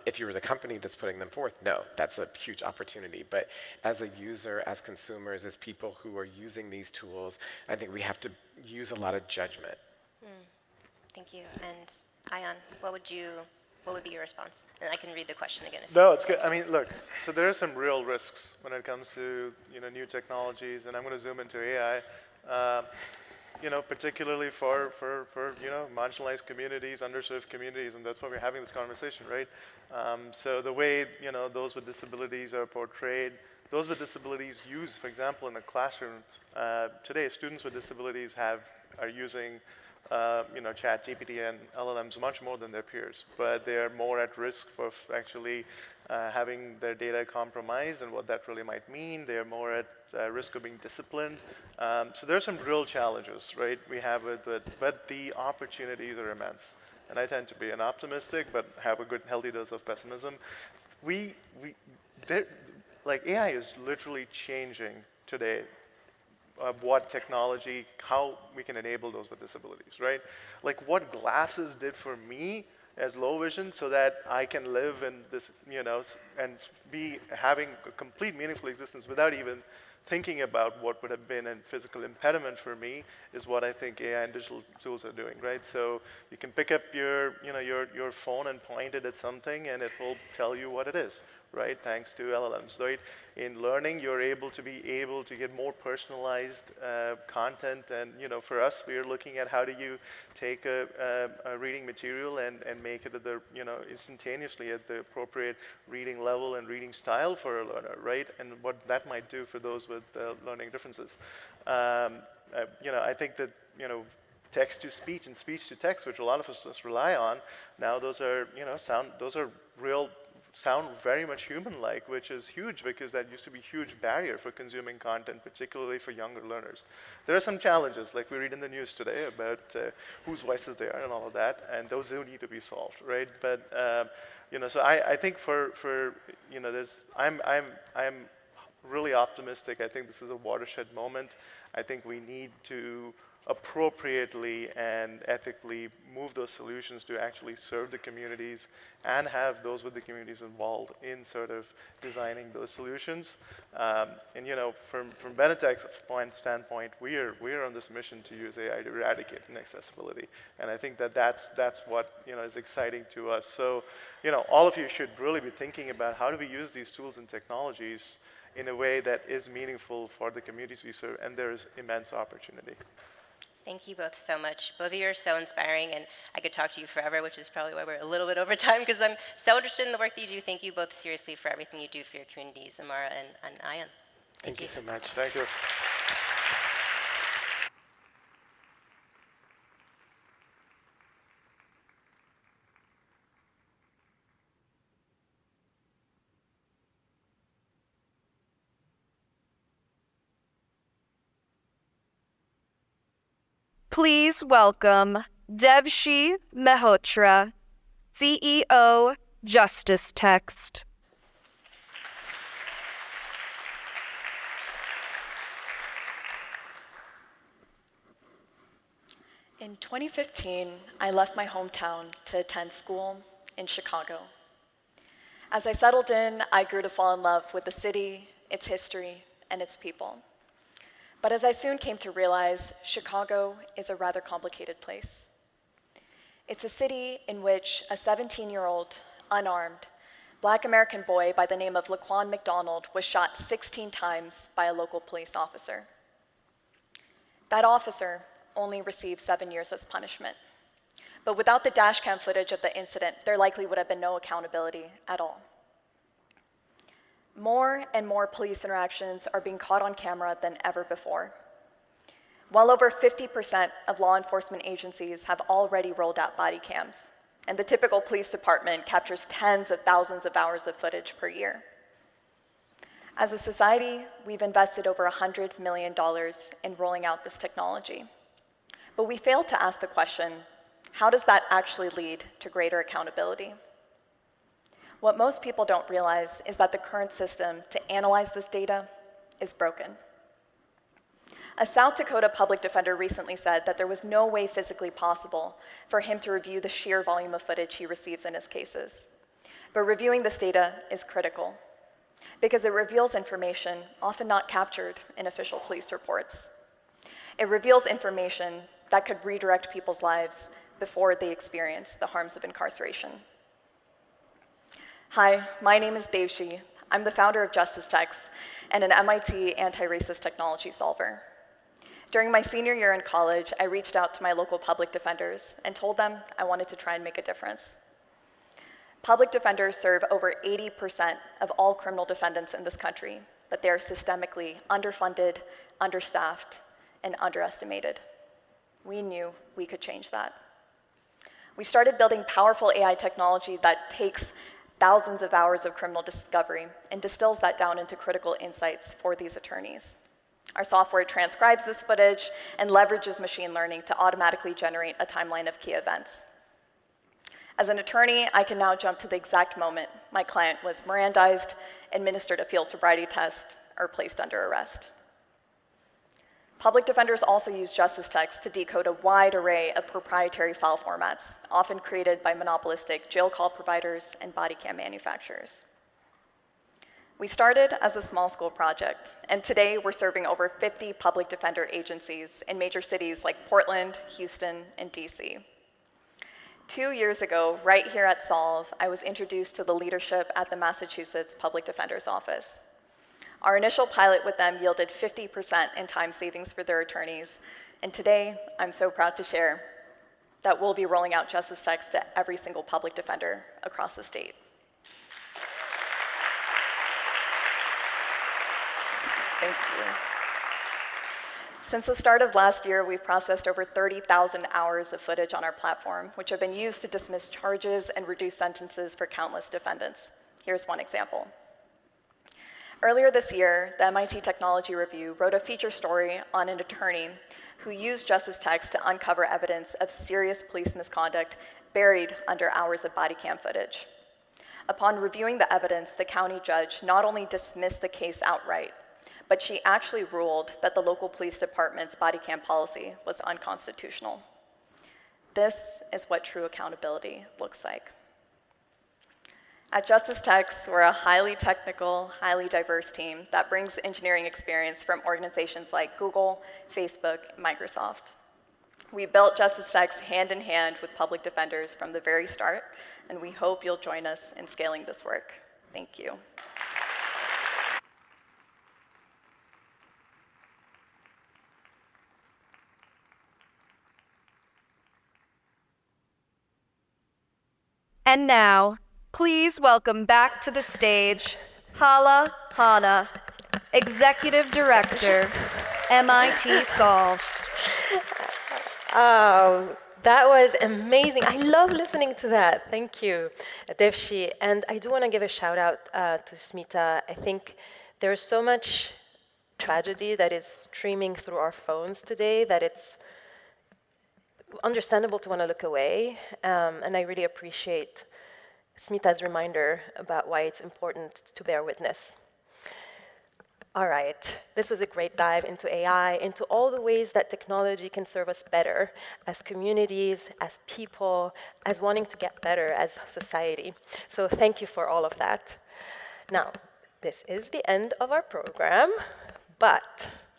If you were the company that's putting them forth, no, that's a huge opportunity. But as a user, as consumers, as people who are using these tools, I think we have to use a lot of judgment. Thank you. And Ion, what would be your response? And I can read the question again. No, it's good. I mean, look, so there are some real risks when it comes to new technologies, and I'm going to zoom into AI. Particularly for marginalized communities, underserved communities, and that's why we're having this conversation, right? So the way those with disabilities are portrayed, those with disabilities use, for example, in the classroom today, students with disabilities are using ChatGPT and LLMs much more than their peers, but they are more at risk of actually having their data compromised, and what that really might mean. They are more at risk of being disciplined. So there are some real challenges, right, we have with it, but the opportunities are immense. And I tend to be an optimistic, but have a good, healthy dose of pessimism. AI is literally changing today what technology, how we can enable those with disabilities, right? Like what glasses did for me as low vision, so that I can live in this, and be having a complete meaningful existence without even thinking about what would have been a physical impediment for me, is what I think AI and digital tools are doing, right? So you can pick up your phone and point it at something, and it will tell you what it is, right? Thanks to LLMs, right? In learning, you're able to get more personalized content, and for us, we are looking at how do you take a reading material and make it at the instantaneously at the appropriate reading level and reading style for a learner, right? And what that might do for those with learning differences. I think that text to speech and speech to text, which a lot of us just rely on now, those are sound very much human-like, which is huge, because that used to be a huge barrier for consuming content, particularly for younger learners. There are some challenges, like we read in the news today about whose voices they are and all of that, and those do need to be solved, right? But so I think I'm really optimistic. I think this is a watershed moment. I think we need to appropriately and ethically move those solutions to actually serve the communities, and have those with the communities involved in sort of designing those solutions. And from Benetech's standpoint, we are on this mission to use AI to eradicate inaccessibility, and I think that's what is exciting to us. So all of you should really be thinking about how do we use these tools and technologies in a way that is meaningful for the communities we serve, and there is immense opportunity. Thank you both so much. Both of you are so inspiring, and I could talk to you forever, which is probably why we're a little bit over time, because I'm so interested in the work that you do. Thank you both seriously for everything you do for your communities, Amara and Ayan. Thank you so much. Thank you. Please welcome Devshi Mehrotra, CEO, Justice Text. In 2015, I left my hometown to attend school in Chicago. As I settled in, I grew to fall in love with the city, its history, and its people. But as I soon came to realize, Chicago is a rather complicated place. It's a city in which a 17-year-old, unarmed, Black American boy by the name of Laquan McDonald was shot 16 times by a local police officer. That officer only received 7 years as punishment. But without the dashcam footage of the incident, there likely would have been no accountability at all. More and more police interactions are being caught on camera than ever before. Well over 50% of law enforcement agencies have already rolled out body cams, and the typical police department captures tens of thousands of hours of footage per year. As a society, we've invested over $100 million in rolling out this technology. But we failed to ask the question, how does that actually lead to greater accountability? What most people don't realize is that the current system to analyze this data is broken. A South Dakota public defender recently said that there was no way physically possible for him to review the sheer volume of footage he receives in his cases. But reviewing this data is critical because it reveals information often not captured in official police reports. It reveals information that could redirect people's lives before they experience the harms of incarceration. Hi, my name is Devshi. I'm the founder of Justice Text and an MIT anti-racist technology solver. During my senior year in college, I reached out to my local public defenders and told them I wanted to try and make a difference. Public defenders serve over 80% of all criminal defendants in this country, but they are systemically underfunded, understaffed, and underestimated. We knew we could change that. We started building powerful AI technology that takes thousands of hours of criminal discovery and distills that down into critical insights for these attorneys. Our software transcribes this footage and leverages machine learning to automatically generate a timeline of key events. As an attorney, I can now jump to the exact moment my client was Mirandized, administered a field sobriety test, or placed under arrest. Public defenders also use Justice Text to decode a wide array of proprietary file formats, often created by monopolistic jail call providers and body cam manufacturers. We started as a small school project, and today we're serving over 50 public defender agencies in major cities like Portland, Houston, and DC. 2 years ago, right here at Solve, I was introduced to the leadership at the Massachusetts Public Defender's Office. Our initial pilot with them yielded 50% in time savings for their attorneys, and today, I'm so proud to share that we'll be rolling out Justice Text to every single public defender across the state. Thank you. Since the start of last year, we've processed over 30,000 hours of footage on our platform, which have been used to dismiss charges and reduce sentences for countless defendants. Here's one example. Earlier this year, the MIT Technology Review wrote a feature story on an attorney who used Justice Text to uncover evidence of serious police misconduct buried under hours of body cam footage. Upon reviewing the evidence, the county judge not only dismissed the case outright, but she actually ruled that the local police department's body cam policy was unconstitutional. This is what true accountability looks like. At Justice Text, we're a highly technical, highly diverse team that brings engineering experience from organizations like Google, Facebook, and Microsoft. We built Justice Text hand in hand with public defenders from the very start, and we hope you'll join us in scaling this work. Thank you. And now, please welcome back to the stage, Hala Hana, Executive Director, MIT Solved. Oh, that was amazing. I love listening to that. Thank you, Devshi. And I do want to give a shout out to Smita. I think there's so much tragedy that is streaming through our phones today that it's understandable to want to look away. And I really appreciate Smita's reminder about why it's important to bear witness. All right, this was a great dive into AI, into all the ways that technology can serve us better as communities, as people, as wanting to get better as society. So thank you for all of that. Now, this is the end of our program, but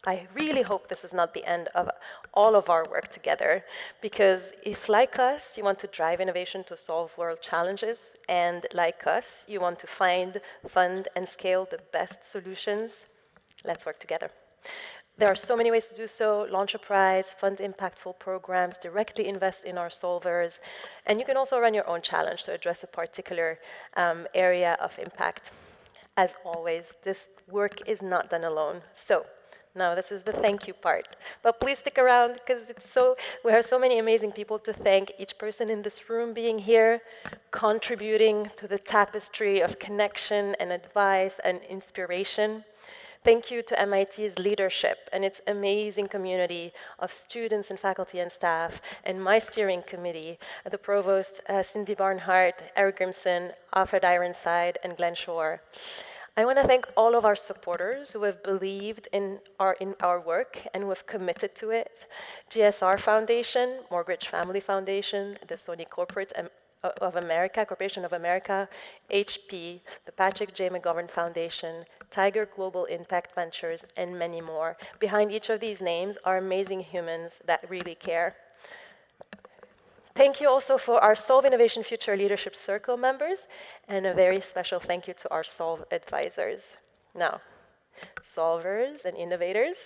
I really hope this is not the end of all of our work together, because if, like us, you want to drive innovation to solve world challenges, and like us, you want to find, fund, and scale the best solutions, let's work together. There are so many ways to do so. Launch a prize, fund impactful programs, directly invest in our solvers, and you can also run your own challenge to address a particular area of impact. As always, this work is not done alone. So No, this is the thank you part. But please stick around because we have so many amazing people to thank. Each person in this room being here, contributing to the tapestry of connection and advice and inspiration. Thank you to MIT's leadership and its amazing community of students and faculty and staff, and my steering committee, the provost, Cindy Barnhart, Eric Grimson, Alfred Ironside, and Glenn Shore. I want to thank all of our supporters who have believed in our work and who have committed to it. GSR Foundation, Mortgage Family Foundation, the Sony Corporation of America, HP, the Patrick J. McGovern Foundation, Tiger Global Impact Ventures, and many more. Behind each of these names are amazing humans that really care. Thank you also for our Solve Innovation Future Leadership Circle members, and a very special thank you to our Solve advisors. Now, solvers and innovators,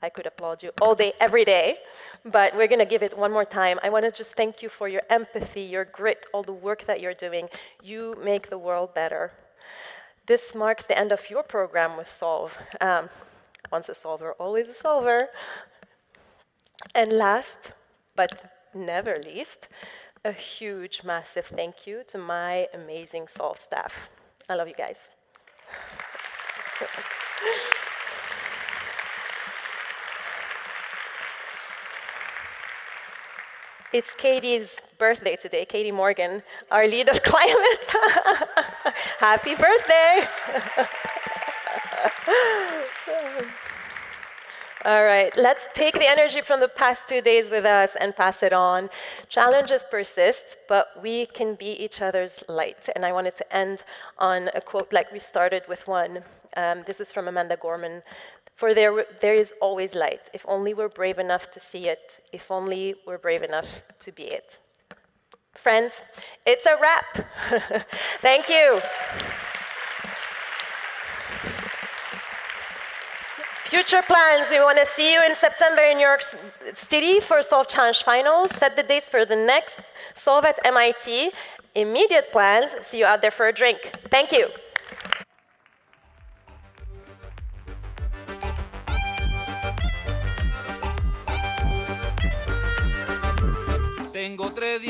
I could applaud you all day, every day, but we're going to give it one more time. I want to just thank you for your empathy, your grit, all the work that you're doing. You make the world better. This marks the end of your program with Solve. Once a solver, always a solver. And last, but never least, a huge, massive thank you to my amazing Solve staff. I love you guys. It's Katie's birthday today, Katie Morgan, our lead of climate. Happy birthday! All right, let's take the energy from the past 2 days with us and pass it on. Challenges persist, but we can be each other's light. And I wanted to end on a quote like we started with one. This is from Amanda Gorman. For there is always light, if only we're brave enough to see it, if only we're brave enough to be it. Friends, it's a wrap. Thank you. Future plans, we want to see you in September in New York City for Solve Challenge Finals. Set the dates for the next Solve at MIT. Immediate plans, see you out there for a drink. Thank you. Tengo 3 días.